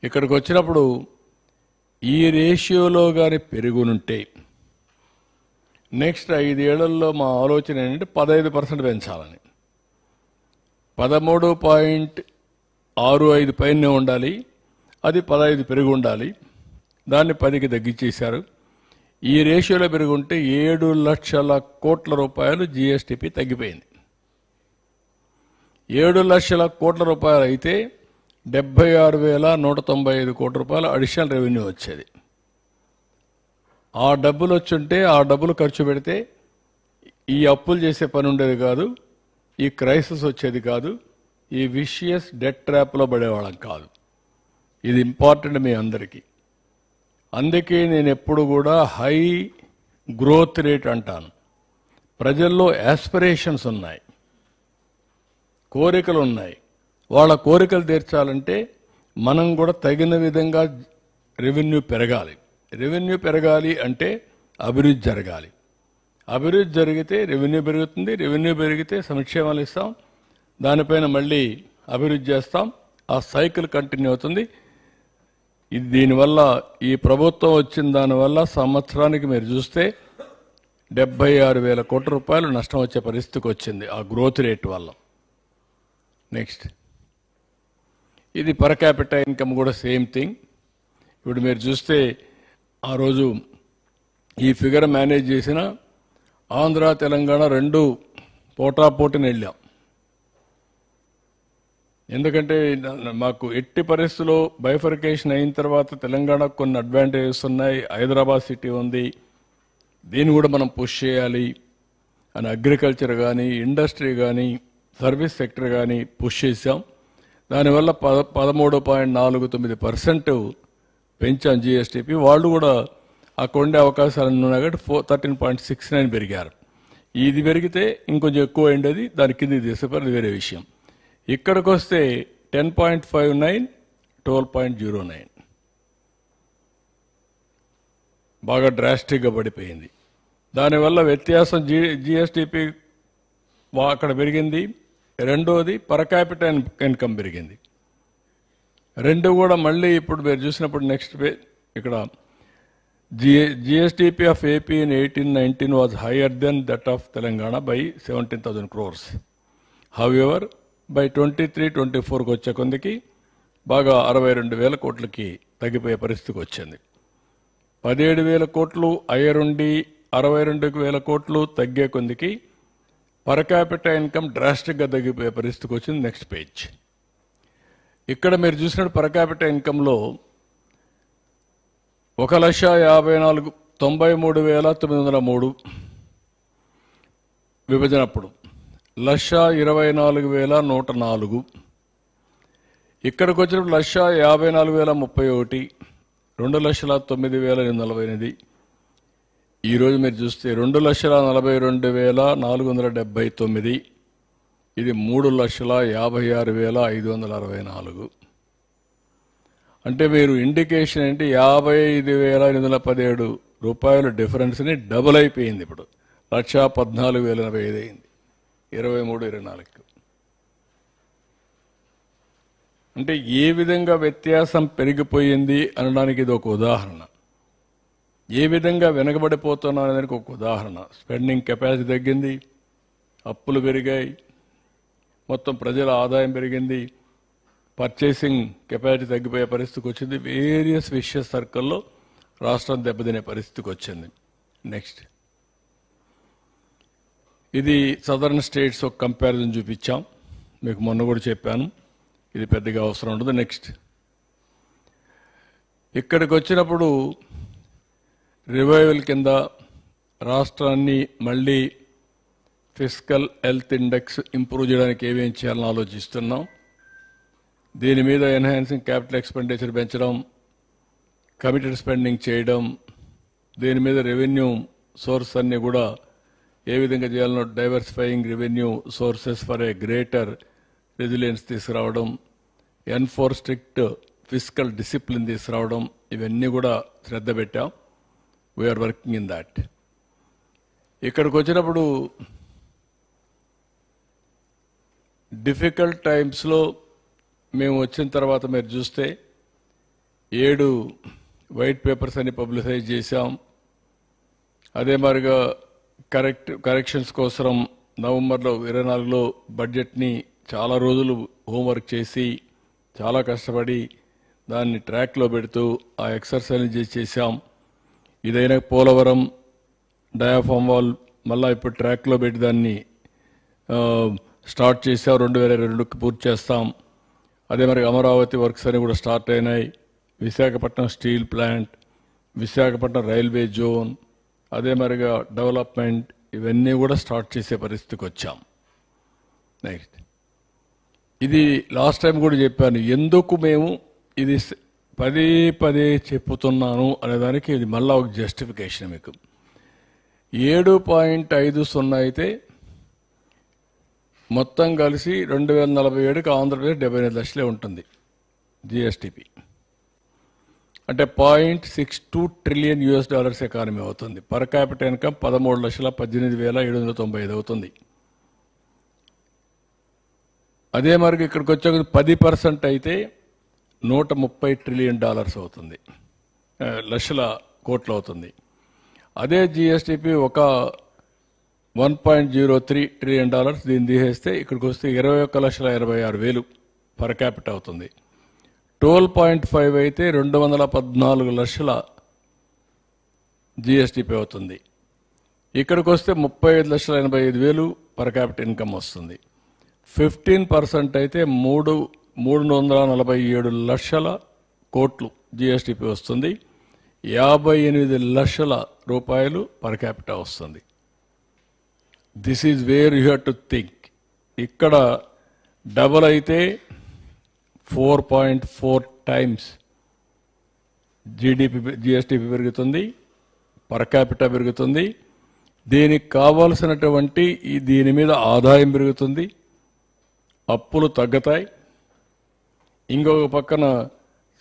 ఇక్కడికి వచ్చినప్పుడు ఈ రేషియోలో కానీ పెరుగునుంటే నెక్స్ట్ 5 ఏళ్లలో మా ఆలోచన ఏంటంటే 15% పెంచాలని. 13.65 పైనే ఉండాలి, అది 15 పెరిగి ఉండాలి. దాన్ని 10కి తగ్గించేశారు. ఈ రేషియోలో పెరుగుంటే 7 లక్షల కోట్ల రూపాయలు జిఎస్టిపి తగ్గిపోయింది. 7 లక్షల కోట్ల రూపాయలు అయితే 76,195 కోట్ల రూపాయలు అడిషనల్ రెవెన్యూ వచ్చేది. ఆ డబ్బులు వచ్చుంటే ఆ డబ్బులు ఖర్చు పెడితే ఈ అప్పులు చేసే పని ఉండేది కాదు, ఈ క్రైసిస్ వచ్చేది కాదు, ఈ విషియస్ డెట్ ట్రాప్లో పడేవాళ్ళం కాదు. ఇది ఇంపార్టెంట్ మీ అందరికీ. అందుకే నేను ఎప్పుడు కూడా హై గ్రోత్ రేట్ అంటాను. ప్రజల్లో యాస్పిరేషన్స్ ఉన్నాయి, కోరికలు ఉన్నాయి. వాళ్ళ కోరికలు తీర్చాలంటే మనం కూడా తగిన విధంగా రెవెన్యూ పెరగాలి. రెవెన్యూ పెరగాలి అంటే అభివృద్ధి జరగాలి. అభివృద్ధి జరిగితే రెవెన్యూ పెరుగుతుంది, రెవెన్యూ పెరిగితే సంక్షేమాలు ఇస్తాం, దానిపైన మళ్ళీ అభివృద్ధి చేస్తాం. ఆ సైకిల్ కంటిన్యూ అవుతుంది. ఇది దీనివల్ల ఈ ప్రభుత్వం వచ్చిన దానివల్ల సంవత్సరానికి మీరు చూస్తే 76,000 కోట్ల రూపాయలు నష్టం వచ్చే పరిస్థితికి వచ్చింది ఆ గ్రోత్ రేట్ వల్ల. నెక్స్ట్, ఇది పర్ క్యాపిటల్ ఇన్కమ్ కూడా సేమ్ థింగ్. ఇప్పుడు మీరు చూస్తే ఆ రోజు ఈ ఫిగర్ మేనేజ్ చేసిన ఆంధ్ర తెలంగాణ రెండు పోటాపోటీని వెళ్ళాం. ఎందుకంటే మాకు ఎట్టి పరిస్థితుల్లో బైఫర్కేషన్ అయిన తర్వాత తెలంగాణకు కొన్ని అడ్వాంటేజెస్ ఉన్నాయి. హైదరాబాద్ సిటీ ఉంది, దీన్ని కూడా మనం పుష్ చేయాలి అని అగ్రికల్చర్ కానీ, ఇండస్ట్రీ కానీ, సర్వీస్ సెక్టర్ కానీ పుష్ చేశాం. దానివల్ల 13.49% పెంచాం జిఎస్టిపి. వాళ్ళు కూడా అక్కడ ఉండే అవకాశాలు ఉన్నాయి కాబట్టి 13.69 పెరిగారు. ఇది పెరిగితే ఇంకొంచెం ఎక్కువ అయింది, దాని కింద తీసేపారు, వేరే విషయం. ఇక్కడికి వస్తే 10.59, 12.09 బాగా డ్రాస్టిక్గా పడిపోయింది. దానివల్ల వ్యత్యాసం జిఎస్టిపి అక్కడ పెరిగింది. రెండోది పర్ క్యాపిటల్ ఇన్కమ్ పెరిగింది. రెండు కూడా మళ్ళీ ఇప్పుడు మీరు చూసినప్పుడు నెక్స్ట్ ఇక్కడ GSDP of AP in 18-19 was higher than that of Telangana by 17,000 crores. However by 23-24కి వచ్చే కొందికి బాగా 62,000 కోట్లకి తగ్గిపోయే పరిస్థితికి వచ్చింది. 17,000 కోట్లు అయ్యరుండి 62,000 కోట్లు తగ్గే కొందికి పర్ క్యాపిటల్ ఇన్కమ్ డ్రాస్టిక్గా తగ్గిపోయే పరిస్థితికి వచ్చింది. Next page. ఇక్కడ మీరు చూసినట్టు పర్ క్యాపిటల్ ఇన్కంలో 1,93,903 విభజన అప్పుడు 1,24,104. ఇక్కడికి వచ్చినప్పుడు 1,54,031, 2,09,848. ఈరోజు మీరు చూస్తే 2,42,479, ఇది 3,56,564. అంటే మీరు ఇండికేషన్ ఏంటి, 55,817 రూపాయల డిఫరెన్స్ని డబుల్ అయిపోయింది. ఇప్పుడు 1,14,085 అయింది 23-24. అంటే ఏ విధంగా వ్యత్యాసం పెరిగిపోయింది అనడానికి ఇది ఒక ఉదాహరణ. ఏ విధంగా వెనకబడిపోతున్నా అనేదానికి ఒక ఉదాహరణ. స్పెండింగ్ కెపాసిటీ తగ్గింది, అప్పులు పెరిగాయి, మొత్తం ప్రజల ఆదాయం పెరిగింది, పర్చేసింగ్ కెపాసిటీ తగ్గిపోయే పరిస్థితికి వచ్చింది. వేరియస్ విషయస్ సర్కిల్లో రాష్ట్రం దెబ్బతినే పరిస్థితికి వచ్చింది. నెక్స్ట్, ఇది సదర్న్ స్టేట్స్ ఒక కంపారిజన్ చూపించాం, మీకు మొన్న కూడా చెప్పాను, ఇది పెద్దగా అవసరం ఉండదు. నెక్స్ట్, ఇక్కడికి వచ్చినప్పుడు రివైవల్ కింద రాష్ట్రాన్ని మళ్ళీ ఫిస్కల్ హెల్త్ ఇండెక్స్ ఇంప్రూవ్ చేయడానికి ఏమేం చేయాలని ఆలోచిస్తున్నాం. దీని మీద ఎన్హాన్సింగ్ క్యాపిటల్ ఎక్స్పెండిచర్ పెంచడం, కమిటెడ్ స్పెండింగ్ చేయడం, దీని మీద రెవెన్యూ సోర్స్ అన్ని కూడా ఏ విధంగా చేయాలనో diversifying revenue sources for a greater resilience తీసుకురావడం, ఎన్ఫోర్ స్ట్రిక్ట్ ఫిస్కల్ డిసిప్లిన్ తీసుకురావడం, ఇవన్నీ కూడా శ్రద్ధ పెట్టాం. We are working in that. ఇక్కడికి వచ్చినప్పుడు డిఫికల్ట్ టైమ్స్లో మేము వచ్చిన తర్వాత మీరు చూస్తే 7 వైట్ పేపర్స్ అని పబ్లిసైజ్ చేశాం. అదే మరిగా కరెక్షన్స్ కోసం నవంబర్లో 24లో బడ్జెట్ని చాలా రోజులు హోంవర్క్ చేసి చాలా కష్టపడి దాన్ని ట్రాక్లో పెడుతూ ఆ ఎక్సర్సైజ్ చేసాం. ఇదైనా పోలవరం డయాఫామ్ వాల్ మళ్ళీ ఇప్పుడు ట్రాక్లో పెట్టి దాన్ని స్టార్ట్ చేసాం. 2022కి పూర్తి చేస్తాం. అదే మరి అమరావతి వర్క్స్ అని కూడా స్టార్ట్ అయినాయి. Visakhapatnam steel plant, Visakhapatnam railway zone, అదే మరిగా డెవలప్మెంట్, ఇవన్నీ కూడా స్టార్ట్ చేసే పరిస్థితికి వచ్చాం. నెక్స్ట్, ఇది లాస్ట్ టైం కూడా చెప్పాను, ఎందుకు మేము ఇది పదే పదే చెప్పుతున్నాను అనేదానికి ఇది మళ్ళా ఒక జస్టిఫికేషన్. మీకు 7.50 అయితే మొత్తం కలిసి 2047కి ఆంధ్రప్రదేశ్ 75 లక్షలే ఉంటుంది జిఎస్టిపి. అంటే $0.62 ట్రిలియన్ ఎకానమీ అవుతుంది. పర్ క్యాపిటల్ ఇన్కమ్ 13,18,795 అవుతుంది. అదే మరి ఇక్కడికి వచ్చాక 10% అయితే $130 ట్రిలియన్ అవుతుంది, లక్షల కోట్లు అవుతుంది. అదే జిఎస్టిపి ఒక $1.03 ట్రిలియన్ దీన్ని తీసేస్తే ఇక్కడికి వస్తే 21,86,000 పర్ క్యాపిటల్ అవుతుంది. 12.5 అయితే 214 లక్షల జిఎస్టిపి అవుతుంది. ఇక్కడికి వస్తే 35,85,000 పర్ క్యాపిటల్ ఇన్కమ్ వస్తుంది. 15% అయితే 347 లక్షల కోట్లు జిఎస్టిపి వస్తుంది. 58 లక్షల రూపాయలు పర్ క్యాపిటల్ వస్తుంది. This is where you have to think. ఇక్కడ డబల్ అయితే 4.4 టైమ్స్ జిఎస్టిపి పెరుగుతుంది, పర్ క్యాపిటల్ పెరుగుతుంది. దీనికి కావాల్సినటువంటి దీని మీద ఆదాయం పెరుగుతుంది, అప్పులు తగ్గుతాయి. ఇంకొక పక్కన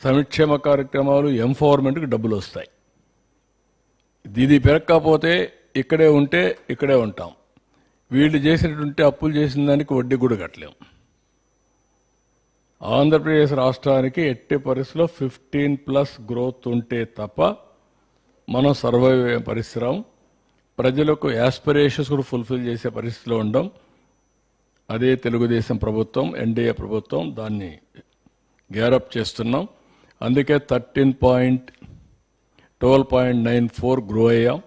సంక్షేమ కార్యక్రమాలు, ఎంపవర్మెంట్కి డబ్బులు వస్తాయి. ఇది పెరగకపోతే ఇక్కడే ఉంటే ఇక్కడే ఉంటాం. వీళ్ళు చేసినటువంటి అప్పులు చేసిన దానికి వడ్డీ కూడా కట్టలేం. ఆంధ్రప్రదేశ్ రాష్ట్రానికి ఎట్టి పరిస్థితిలో 15+ గ్రోత్ ఉంటే తప్ప మనం సర్వైవ్ అయ్యే పరిస్థితి. ప్రజలకు యాస్పిరేషన్స్ కూడా ఫుల్ఫిల్ చేసే పరిస్థితిలో ఉండం. అదే తెలుగుదేశం ప్రభుత్వం, ఎన్డీఏ ప్రభుత్వం దాన్ని గ్యారప్ చేస్తున్నాం. అందుకే 12.94 గ్రో అయ్యాం.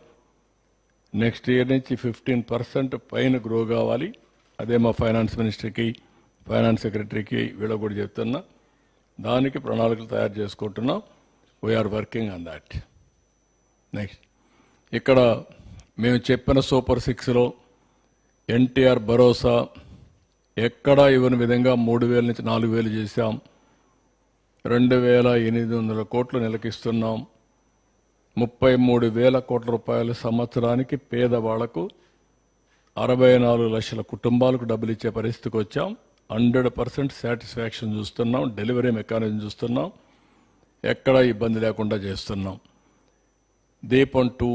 నెక్స్ట్ ఇయర్ నుంచి 15% పైన గ్రో కావాలి. అదే మా ఫైనాన్స్ మినిస్టర్కి, ఫైనాన్స్ సెక్రటరీకి వీళ్ళకు కూడా చెప్తున్నా. దానికి ప్రణాళికలు తయారు చేసుకుంటున్నాం. We are working on that. Next, ఇక్కడ మేము చెప్పిన సూపర్ 6లో ఎన్టీఆర్ భరోసా ఎక్కడా ఇవ్వని విధంగా 3,000 నుంచి 4,000 చేశాం. 2,800 కోట్లు నెలకిస్తున్నాం. 33,000 కోట్ల రూపాయలు సంవత్సరానికి పేదవాళ్లకు 64 లక్షల కుటుంబాలకు డబ్బులు ఇచ్చే పరిస్థితికి వచ్చాం. 100% సాటిస్ఫాక్షన్ చూస్తున్నాం. డెలివరీ మెకానిజం చూస్తున్నాం. ఎక్కడా ఇబ్బంది లేకుండా చేస్తున్నాం. దీపం 2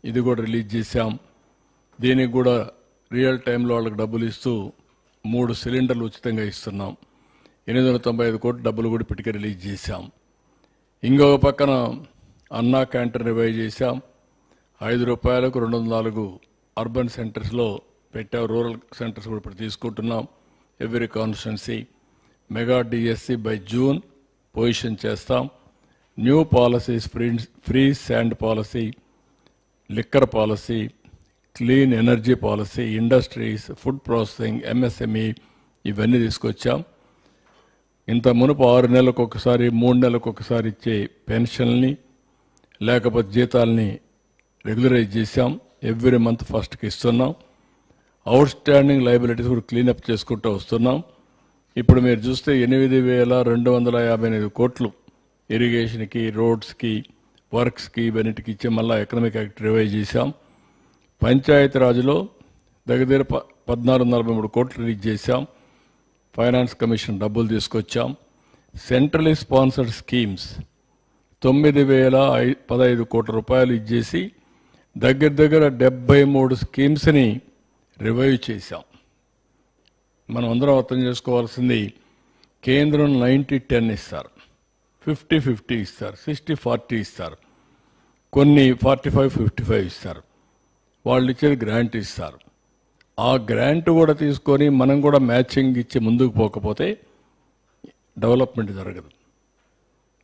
ఇది కూడా రిలీజ్ చేశాం. దీనికి కూడా రియల్ టైంలో వాళ్ళకి డబ్బులు ఇస్తూ 3 సిలిండర్లు ఉచితంగా ఇస్తున్నాం. 895 కోట్లు డబ్బులు కూడా ఇప్పటికే రిలీజ్ చేశాం. ఇంకొక పక్కన అన్నా క్యాంటీన్ రివైవ్ చేశాం. ₹5కు 204 అర్బన్ సెంటర్స్లో పెట్టాం. రూరల్ సెంటర్స్ కూడా ఇప్పుడు తీసుకుంటున్నాం. Every constituency mega DSC by June position చేస్తాం. New policies, free sand policy, liquor policy, clean energy policy, industries, food processing, MSME ఇవన్నీ తీసుకొచ్చాం. ఇంత మునుపు 6 నెలలకు ఒకసారి, 3 నెలలకు ఒకసారి ఇచ్చే పెన్షన్ని లేకపోతే జీతాలని రెగ్యులరైజ్ చేశాం. ఎవ్రీ మంత్ ఫస్ట్కి ఇస్తున్నాం. అవుట్ స్టాండింగ్ లయబిలిటీస్ కూడా క్లీనప్ చేసుకుంటూ వస్తున్నాం. ఇప్పుడు మీరు చూస్తే 8,258 కోట్లు ఇరిగేషన్కి, రోడ్స్కి, వర్క్స్కి, ఇవన్నిటికి ఇచ్చే మళ్ళీ ఎకనామిక్ యాక్ట్ రివైజ్ చేశాం. పంచాయతీ రాజ్లో దగ్గర 1443 కోట్లు రిలీజ్ చేశాం. ఫైనాన్స్ కమిషన్ డబ్బులు తీసుకొచ్చాం. సెంట్రలీ స్పాన్సర్డ్ స్కీమ్స్ 9,015 కోట్ల రూపాయలు ఇచ్చేసి దగ్గర 73 స్కీమ్స్ని రివైవ్ చేశాం. మనం అందరం అర్థం చేసుకోవాల్సింది, కేంద్రం 90-10 ఇస్తారు, 50-50 ఇస్తారు, 60-40 ఇస్తారు, కొన్ని 45-55 ఇస్తారు. వాళ్ళు ఇచ్చేది గ్రాంట్ ఇస్తారు. ఆ గ్రాంట్ కూడా తీసుకొని మనం కూడా మ్యాచింగ్ ఇచ్చి ముందుకు పోకపోతే డెవలప్మెంట్ జరగదు.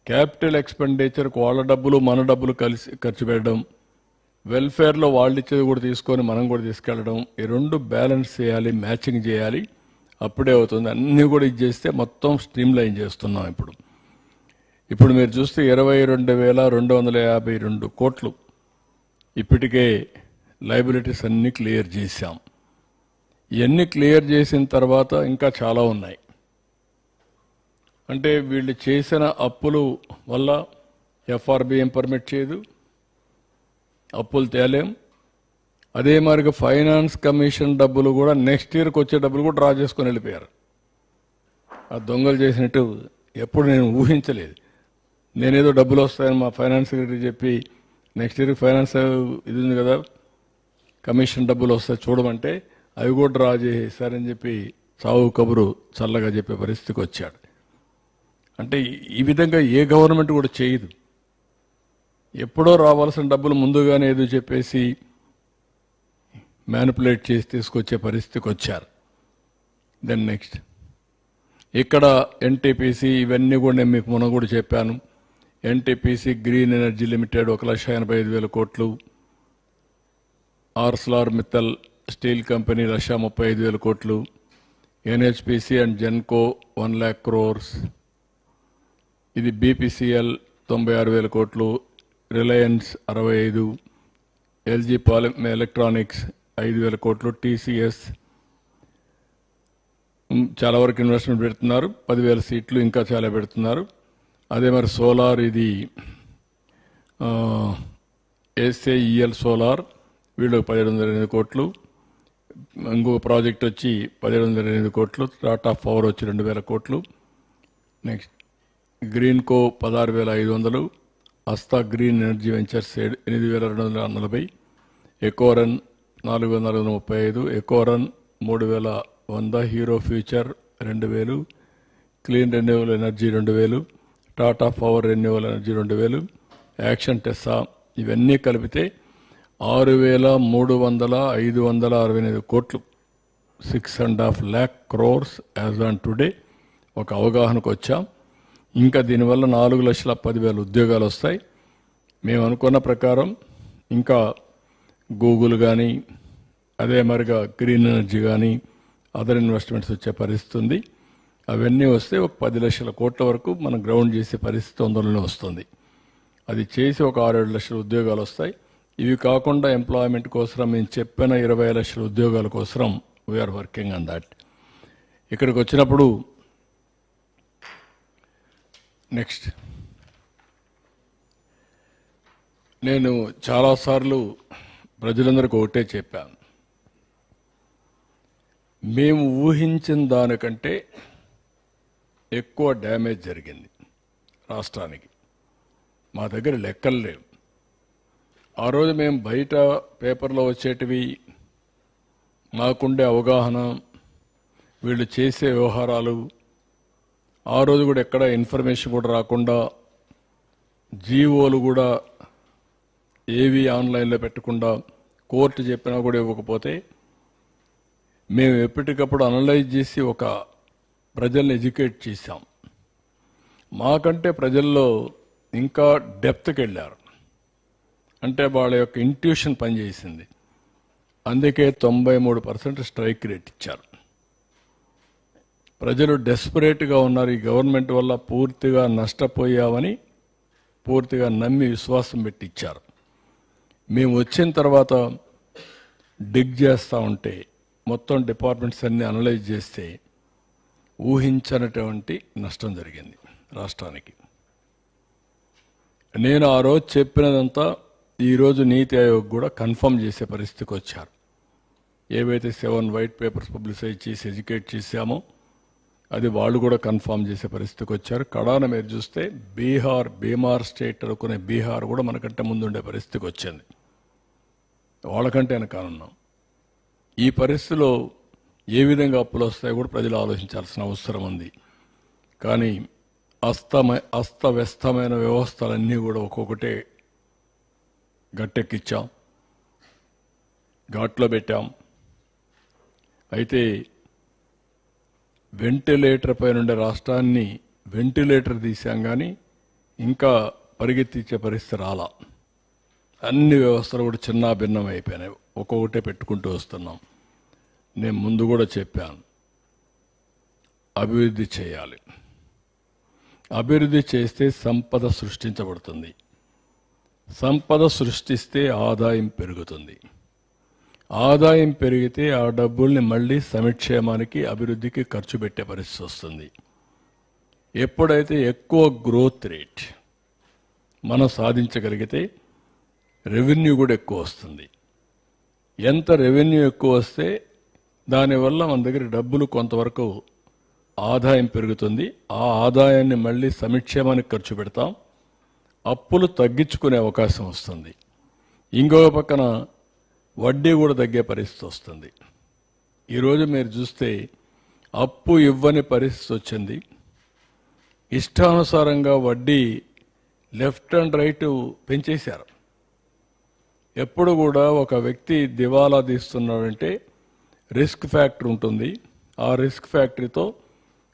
క్యాపిటల్ ఎక్స్పెండిచర్కి వాళ్ళ డబ్బులు మన డబ్బులు కలిసి ఖర్చు పెట్టడం, వెల్ఫేర్లో వాళ్ళు ఇచ్చేది కూడా తీసుకొని మనం కూడా తీసుకెళ్ళడం, ఈ రెండు బ్యాలెన్స్ చేయాలి, మ్యాచింగ్ చేయాలి. అప్పుడే అవుతుంది. అన్నీ కూడా ఇది చేస్తే మొత్తం స్ట్రీమ్ లైన్ చేస్తున్నాం. ఇప్పుడు మీరు చూస్తే 22,252 కోట్లు ఇప్పటికే లయబిలిటీస్ అన్నీ క్లియర్ చేశాం. ఇవన్నీ క్లియర్ చేసిన తర్వాత ఇంకా చాలా ఉన్నాయి. అంటే వీళ్ళు చేసిన అప్పులు వల్ల ఎఫ్ఆర్బిఎం పర్మిట్ చేయదు, అప్పులు తేలేం. అదే మరిగా ఫైనాన్స్ కమిషన్ డబ్బులు కూడా నెక్స్ట్ ఇయర్కి వచ్చే డబ్బులు కూడా డ్రా చేసుకొని వెళ్ళిపోయారు. ఆ దొంగలు చేసినట్టు ఎప్పుడు నేను ఊహించలేదు. నేనేదో డబ్బులు వస్తాయని మా ఫైనాన్స్ సెక్రటరీ చెప్పి నెక్స్ట్ ఇయర్ ఫైనాన్స్ ఇది ఉంది కదా, కమిషన్ డబ్బులు వస్తాయి చూడమంటే అవి కూడా డ్రా చేసేసారని చెప్పి చావు కబురు చల్లగా చెప్పే పరిస్థితికి వచ్చాడు. అంటే ఈ విధంగా ఏ గవర్నమెంట్ కూడా చేయదు. ఎప్పుడో రావాల్సిన డబ్బులు ముందుగానే ఏదో చెప్పేసి మ్యానిపులేట్ చేసి తీసుకొచ్చే పరిస్థితికి వచ్చారు. దెన్ నెక్స్ట్ ఇక్కడ ఎన్టీపీసీ ఇవన్నీ కూడా నేను మీకు మొన్న కూడా చెప్పాను. ఎన్టీపీసీ గ్రీన్ ఎనర్జీ లిమిటెడ్ 1,85,000 కోట్లు, ఆర్సలార్ మిత్తల్ స్టీల్ కంపెనీ 1,35,000 కోట్లు, NHPC and Genco 1 lakh crores, ఇది బీపీసీఎల్ 96,000 కోట్లు, రిలయన్స్ 65, ఎల్జీ పాలిమ్ ఎలక్ట్రానిక్స్ 5,000 కోట్లు, టీసీఎస్ చాలా వరకు ఇన్వెస్ట్మెంట్ పెడుతున్నారు, 10,000 సీట్లు ఇంకా చాలా పెడుతున్నారు. అదే మరి సోలార్, ఇది ఎస్ఏఈఎల్ సోలార్, వీళ్ళు 1,708 కోట్లు, ఇంకొక ప్రాజెక్ట్ వచ్చి 1,708 కోట్లు, టాటా పవర్ వచ్చి 2,000 కోట్లు, నెక్స్ట్ గ్రీన్ కో 16,500, అస్తా గ్రీన్ ఎనర్జీ వెంచర్స్ 8,240, ఎకోరన్ 4,435, Ecoren 3,100, hero future 2,000, clean renewal energy 2,000, Tata power renewal energy 2,000, యాక్షన్ టెస్సా, ఇవన్నీ కలిపితే 6,300,568 కోట్లు, 6.5 lakh crores as on today ఒక అవగాహనకు వచ్చాం. ఇంకా దీనివల్ల 4,10,000 ఉద్యోగాలు వస్తాయి. మేము అనుకున్న ప్రకారం ఇంకా గూగుల్ కానీ అదే మరిగా గ్రీన్ ఎనర్జీ కానీ అదర్ ఇన్వెస్ట్మెంట్స్ వచ్చే పరిస్థితి ఉంది. అవన్నీ వస్తే ఒక 10 లక్షల కోట్ల వరకు మనం గ్రౌండ్ చేసే పరిస్థితి తొందరలోనే వస్తుంది. అది చేసి ఒక 6-7 లక్షల ఉద్యోగాలు వస్తాయి. ఇవి కాకుండా ఎంప్లాయ్మెంట్ కోసం మేము చెప్పిన 20 లక్షల ఉద్యోగాల కోసం వీఆర్ వర్కింగ్ ఆన్ దాట్. ఇక్కడికి వచ్చినప్పుడు నెక్స్ట్ నేను చాలాసార్లు ప్రజలందరికీ ఒకటే చెప్పాను, మేము ఊహించిన దానికంటే ఎక్కువ డ్యామేజ్ జరిగింది రాష్ట్రానికి. మా దగ్గర లెక్కలు లేవు. ఆ రోజు మేము బయట పేపర్లో వచ్చేటివి, మాకుండే అవగాహన, వీళ్ళు చేసే వ్యవహారాలు, ఆ రోజు కూడా ఎక్కడ ఇన్ఫర్మేషన్ కూడా రాకుండా, జీవోలు కూడా ఏవి ఆన్లైన్లో పెట్టకుండా, కోర్టు చెప్పినా కూడా ఇవ్వకపోతే మేము ఎప్పటికప్పుడు అనలైజ్ చేసి ఒక ప్రజల్ని ఎడ్యుకేట్ చేశాం. మాకంటే ప్రజల్లో ఇంకా డెప్త్కి వెళ్ళారు. అంటే వాళ్ళ యొక్క ఇంట్యూషన్ పనిచేసింది. అందుకే 93% స్ట్రైక్ రేట్ ఇచ్చారు. ప్రజలు డెస్పరేట్గా ఉన్నారు. ఈ గవర్నమెంట్ వల్ల పూర్తిగా నష్టపోయామని పూర్తిగా నమ్మి విశ్వాసం పెట్టి ఇచ్చారు. మేము వచ్చిన తర్వాత డిగ్ చేస్తూ ఉంటే మొత్తం డిపార్ట్మెంట్స్ అన్ని అనలైజ్ చేస్తే ఊహించనటువంటి నష్టం జరిగింది రాష్ట్రానికి. నేను ఆ రోజు చెప్పినదంతా ఈరోజు నీతి ఆయోగ్ కూడా కన్ఫర్మ్ చేసే పరిస్థితికి వచ్చారు. ఏవైతే 7 వైట్ పేపర్స్ పబ్లిసైజ్ చేసి ఎడ్యుకేట్ చేశామో అది వాళ్ళు కూడా కన్ఫర్మ్ చేసే పరిస్థితికి వచ్చారు. కడాన మీరు చూస్తే బీహార్ స్టేట్ అనుకునే బీహార్ కూడా మనకంటే ముందుండే పరిస్థితికి వచ్చింది. వాళ్ళకంటే వెనకాలన్నాం. ఈ పరిస్థితిలో ఏ విధంగా అప్పులు వస్తాయో కూడా ప్రజలు ఆలోచించాల్సిన అవసరం ఉంది. కానీ అస్తవ్యస్తమైన వ్యవస్థలన్నీ కూడా ఒక్కొక్కటే గట్టెక్కిచ్చాం, ఘాట్లో పెట్టాం. అయితే వెంటిలేటర్ పై నుండి రాష్ట్రాన్ని వెంటిలేటర్ తీసాం, కానీ ఇంకా పరిగెత్తించే పరిస్థితి రాలా. అన్ని వ్యవస్థలు కూడా చిన్న భిన్నం అయిపోయినాయి, ఒక్కొక్కటే పెట్టుకుంటూ వస్తున్నాం. నేను ముందు కూడా చెప్పాను, అభివృద్ధి చేయాలి. అభివృద్ధి చేస్తే సంపద సృష్టించబడుతుంది. సంపద సృష్టిస్తే ఆదాయం పెరుగుతుంది. ఆదాయం పెరిగితే ఆ డబ్బుల్ని మళ్ళీ సంక్షేమానికి అభివృద్ధికి ఖర్చు పెట్టే పరిస్థితి వస్తుంది. ఎప్పుడైతే ఎక్కువ గ్రోత్ రేట్ మనం సాధించగలిగితే రెవెన్యూ కూడా ఎక్కువ వస్తుంది. ఎంత రెవెన్యూ ఎక్కువ వస్తే దానివల్ల మన దగ్గర డబ్బులు కొంతవరకు ఆదాయం పెరుగుతుంది. ఆ ఆదాయాన్ని మళ్ళీ సంక్షేమానికి ఖర్చు పెడతాం, అప్పులు తగ్గించుకునే అవకాశం వస్తుంది. ఇంకొక పక్కన వడ్డీ కూడా తగ్గే పరిస్థితి వస్తుంది. ఈరోజు మీరు చూస్తే అప్పు ఇవ్వని పరిస్థితి వచ్చింది. ఇష్టానుసారంగా వడ్డీ లెఫ్ట్ అండ్ రైట్ పెంచేశారు. ఎప్పుడు కూడా ఒక వ్యక్తి దివాలా తీస్తున్నాడంటే రిస్క్ ఫ్యాక్టర్ ఉంటుంది. ఆ రిస్క్ ఫ్యాక్టరీతో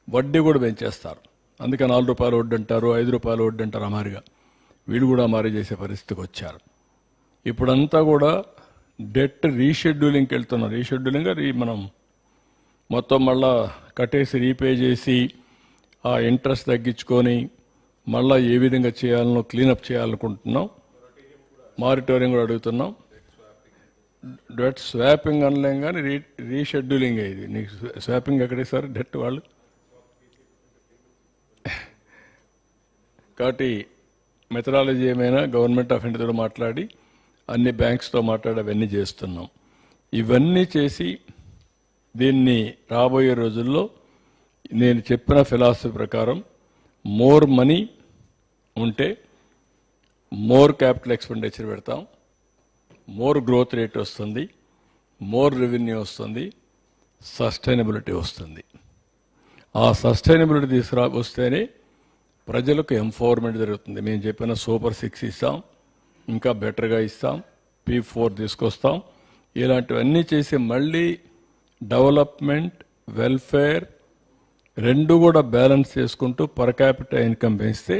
వడ్డీ కూడా పెంచేస్తారు. అందుకే 4 రూపాయలు వడ్డీ అంటారు, 5 రూపాయలు వడ్డీ అంటారు. అమారిగా వీళ్ళు కూడా అమారీ చేసే పరిస్థితికి వచ్చారు. ఇప్పుడంతా కూడా డెట్ రీషెడ్యూలింగ్కి వెళ్తున్నారు. రీషెడ్యూలింగ్ మనం మొత్తం మళ్ళా కట్టేసి రీపే చేసి ఆ ఇంట్రెస్ట్ తగ్గించుకొని మళ్ళీ ఏ విధంగా చేయాలనో క్లీనప్ చేయాలనుకుంటున్నాం. మారిటోరియం కూడా అడుగుతున్నాం. డెట్ స్వాపింగ్ అనలేం కానీ రీషెడ్యూలింగ్ అయ్యింది. నీకు స్వాపింగ్ ఎక్కడే సార్ డెట్ వాళ్ళు. కాబట్టి మెథడాలజీ ఏమైనా గవర్నమెంట్ ఆఫ్ ఇండియాతో మాట్లాడి అన్ని బ్యాంక్స్తో మాట్లాడి అవన్నీ చేస్తున్నాం. ఇవన్నీ చేసి దీన్ని రాబోయే రోజుల్లో నేను చెప్పిన ఫిలాసఫీ ప్రకారం మోర్ మనీ ఉంటే మోర్ క్యాపిటల్ ఎక్స్పెండిచర్ పెడతాం, మోర్ గ్రోత్ రేట్ వస్తుంది, మోర్ రెవెన్యూ వస్తుంది, సస్టైనబిలిటీ వస్తుంది. ఆ సస్టైనబిలిటీ వస్తేనే ప్రజలకు ఎంపవర్మెంట్ జరుగుతుంది. మేము చెప్పిన సూపర్ 6 ఇస్తాం, ఇంకా బెటర్గా ఇస్తాం, P4 తీసుకొస్తాం. ఇలాంటివన్నీ చేసి మళ్ళీ డెవలప్మెంట్, వెల్ఫేర్ రెండు కూడా బ్యాలెన్స్ చేసుకుంటూ పర్ క్యాపిటల్ ఇన్కమ్ పెంచితే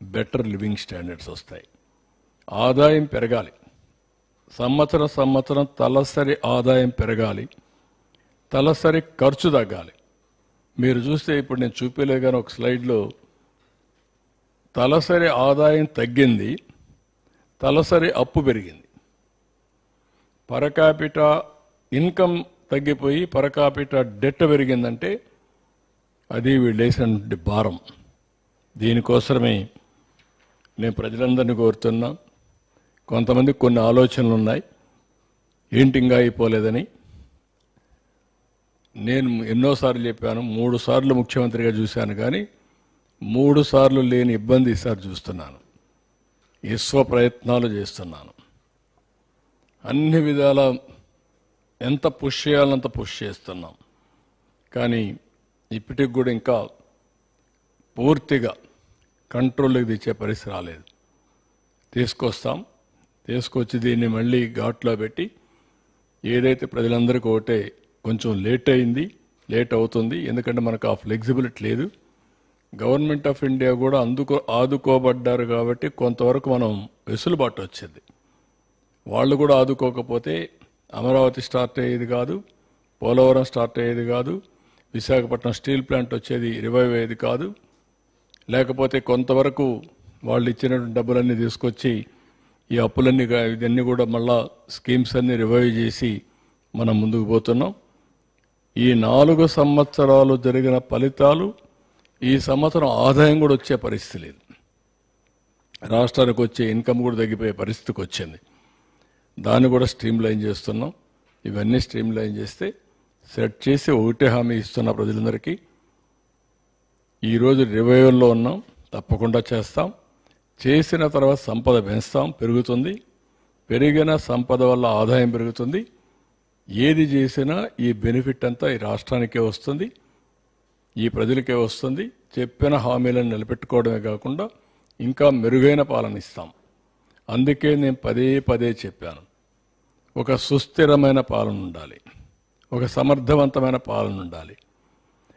బెటర్ లివింగ్ స్టాండర్డ్స్ వస్తాయి. ఆదాయం పెరగాలి, సంవత్సరం తలసరి ఆదాయం పెరగాలి, తలసరి ఖర్చు తగ్గాలి. మీరు చూస్తే ఇప్పుడు నేను చూపించలే కానీ ఒక స్లైడ్లో తలసరి ఆదాయం తగ్గింది, తలసరి అప్పు పెరిగింది. పర్ క్యాపిటల్ ఇన్కమ్ తగ్గిపోయి పర్ క్యాపిటల్ డెట్ పెరిగిందంటే అది వీళ్ళేసిన భారం. దీనికోసమే నేను ప్రజలందరినీ కోరుతున్నా. కొంతమందికి కొన్ని ఆలోచనలు ఉన్నాయి, ఏంటి ఇంకా అయిపోలేదని. నేను ఎన్నోసార్లు చెప్పాను, 3 సార్లు ముఖ్యమంత్రిగా చూశాను, కానీ 3 సార్లు లేని ఇబ్బంది ఈసారి చూస్తున్నాను. విశ్వ ప్రయత్నాలు చేస్తున్నాను. అన్ని విధాల ఎంత పుష్ చేయాలంత పుష్ చేస్తున్నాం. కానీ ఇప్పటికి కూడా ఇంకా పూర్తిగా కంట్రోల్కి తెచ్చే పరిస్థితి రాలేదు. తీసుకొచ్చి దీన్ని మళ్ళీ ఘాట్లో పెట్టి ఏదైతే ప్రజలందరికీ ఒకటే కొంచెం లేట్ అవుతుంది. ఎందుకంటే మనకు ఆ ఫ్లెక్సిబిలిటీ లేదు. గవర్నమెంట్ ఆఫ్ ఇండియా కూడా ఆదుకోబడ్డారు కాబట్టి కొంతవరకు మనం వెసులుబాటు వచ్చింది. వాళ్ళు కూడా ఆదుకోకపోతే అమరావతి స్టార్ట్ అయ్యేది కాదు, పోలవరం స్టార్ట్ అయ్యేది కాదు, విశాఖపట్నం స్టీల్ ప్లాంట్ వచ్చేది రివైవ్ అయ్యేది కాదు. లేకపోతే కొంతవరకు వాళ్ళు ఇచ్చినటువంటి డబ్బులన్నీ తీసుకొచ్చి ఈ అప్పులన్నీ ఇవన్నీ కూడా మళ్ళా స్కీమ్స్ అన్ని రివైవ్ చేసి మనం ముందుకు పోతున్నాం. ఈ 4 సంవత్సరాలు జరిగిన ఫలితాలు ఈ సంవత్సరం ఆదాయం కూడా వచ్చే పరిస్థితి లేదు. రాష్ట్రానికి వచ్చే ఇన్కమ్ కూడా తగ్గిపోయే పరిస్థితికి వచ్చింది. దాన్ని కూడా స్ట్రీమ్లైన్ చేస్తున్నాం. ఇవన్నీ స్ట్రీమ్లైన్ చేస్తే సెట్ చేసి ఒకటే హామీ ఇస్తున్న ప్రజలందరికీ, ఈరోజు రివైవల్లో ఉన్నాం, తప్పకుండా చేస్తాం. చేసిన తర్వాత సంపద పెంచుతాం, పెరుగుతుంది. పెరిగిన సంపద వల్ల ఆదాయం పెరుగుతుంది. ఏది చేసినా ఈ బెనిఫిట్ అంతా ఈ రాష్ట్రానికే వస్తుంది, ఈ ప్రజలకే వస్తుంది. చెప్పిన హామీలను నిలబెట్టుకోవడమే కాకుండా ఇంకా మెరుగైన పాలన ఇస్తాం. అందుకే నేను పదే పదే చెప్పాను, ఒక సుస్థిరమైన పాలన ఉండాలి, ఒక సమర్థవంతమైన పాలన ఉండాలి.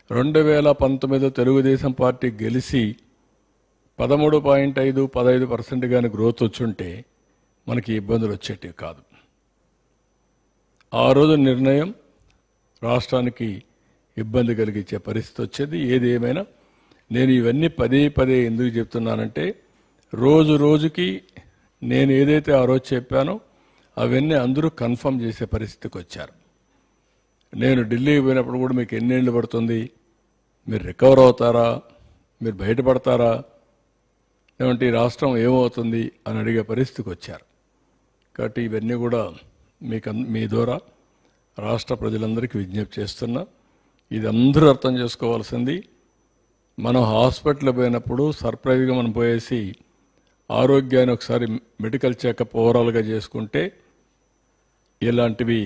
2019 తెలుగుదేశం పార్టీ గెలిచి 13.5-15% కానీ గ్రోత్ వచ్చుంటే మనకి ఇబ్బందులు వచ్చేటివి కాదు. ఆ రోజు నిర్ణయం రాష్ట్రానికి ఇబ్బంది కలిగించే పరిస్థితి వచ్చేది. ఏది ఏమైనా నేను ఇవన్నీ పదే పదే ఎందుకు చెప్తున్నానంటే, రోజు రోజుకి నేను ఏదైతే ఆ రోజు చెప్పానో అవన్నీ అందరూ కన్ఫర్మ్ చేసే పరిస్థితికి వచ్చారు. నేను ఢిల్లీకి పోయినప్పుడు కూడా మీకు ఎన్నేళ్ళు పడుతుంది, మీరు రికవర్ అవుతారా, మీరు బయటపడతారా, ఏమంటే ఈ రాష్ట్రం ఏమవుతుంది అని అడిగే పరిస్థితికి వచ్చారు. కాబట్టి ఇవన్నీ కూడా మీ ద్వారా రాష్ట్ర ప్రజలందరికీ విజ్ఞప్తి చేస్తున్నా. ఇది అందరూ అర్థం చేసుకోవాల్సింది. మనం హాస్పిటల్ పోయినప్పుడు సర్ప్రైజ్గా మనం పోయేసి ఆరోగ్యాన్ని ఒకసారి మెడికల్ చెకప్ ఓవరాల్గా చేసుకుంటే ఇలాంటివి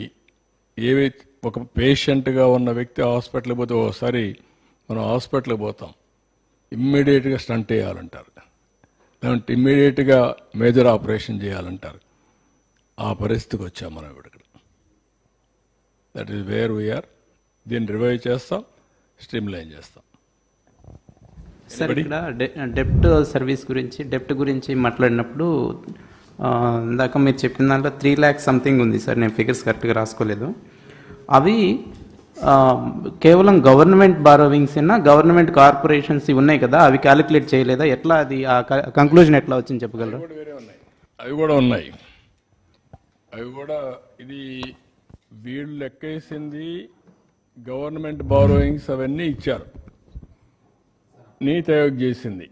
ఏవి ఒక పేషెంట్గా ఉన్న వ్యక్తి హాస్పిటల్కి పోతే ఒకసారి మనం హాస్పిటల్కి పోతాం, ఇమ్మీడియట్గా స్టంట్ వేయాలంటారు, లేదంటే ఇమ్మీడియట్గా మేజర్ ఆపరేషన్ చేయాలంటారు. ఆ పరిస్థితికి వచ్చాం మనం ఇక్కడ. That is where we are. దీన్ని రివైవ్ చేస్తాం, స్ట్రీమ్ లైన్ చేస్తాం. సార్, ఇక్కడ డెప్ట్ సర్వీస్ గురించి, డెప్ట్ గురించి మాట్లాడినప్పుడు ఇందాక మీరు చెప్పిన దాంట్లో 3 lakhs సంథింగ్ ఉంది సార్. నేను ఫిగర్స్ కరెక్ట్గా రాసుకోలేదు. అవి కేవలం గవర్నమెంట్ బారోవింగ్స్ అయినా, గవర్నమెంట్ కార్పొరేషన్స్ ఉన్నాయి కదా, అవి క్యాలిక్యులేట్ చేయలేదా? ఎట్లా అది ఆ కంక్లూజన్ ఎట్లా వచ్చింది చెప్పగలరా? అవి కూడా ఉన్నాయి. అవి కూడా ఇది వీళ్ళు లెక్కేసింది గవర్నమెంట్ బారోయింగ్స్ అవన్నీ ఇచ్చారు, నీతి ఆయోగ్ చేసింది.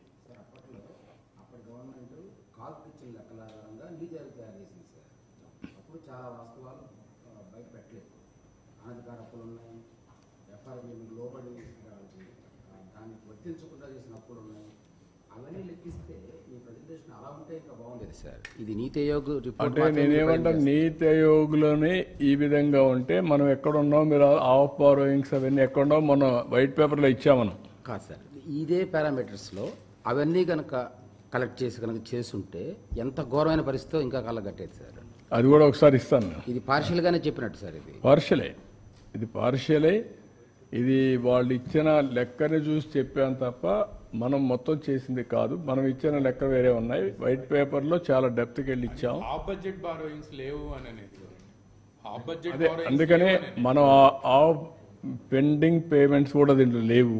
ఇది నీతి ఆయోగ్ రిపోర్ట్. అంటే నేనేమంటాను, నీతి ఆయోగ్లోనే ఈ విధంగా ఉంటే మనం ఎక్కడున్నాం, మీరు ఆఫ్ బారోయింగ్స్ అవన్నీ ఎక్కడున్నాం, మన వైట్ పేపర్లో ఇచ్చాం మనం. కాదు సార్, ఇదే పారామీటర్స్లో అవన్నీ కనుక కలెక్ట్ చేసి కనుక చేస్తుంటే ఎంత ఘోరమైన పరిస్థితితో ఇంకా కళ్ళగట్టేది సార్. అది కూడా ఒకసారి ఇస్తాను. ఇది పార్షియల్గానే చెప్పినట్టు సార్. ఇది పార్షియలే. ఇది వాళ్ళు ఇచ్చిన లెక్కని చూసి చెప్పాను తప్ప మనం మొత్తం చేసింది కాదు. మనం ఇచ్చిన లెక్క వేరే ఉన్నాయి. వైట్ పేపర్లో చాలా డెప్త్కి వెళ్ళి ఇచ్చాం. అదే అందుకనే మనం ఆ పెండింగ్ పేమెంట్స్ కూడా దీంట్లో లేవు,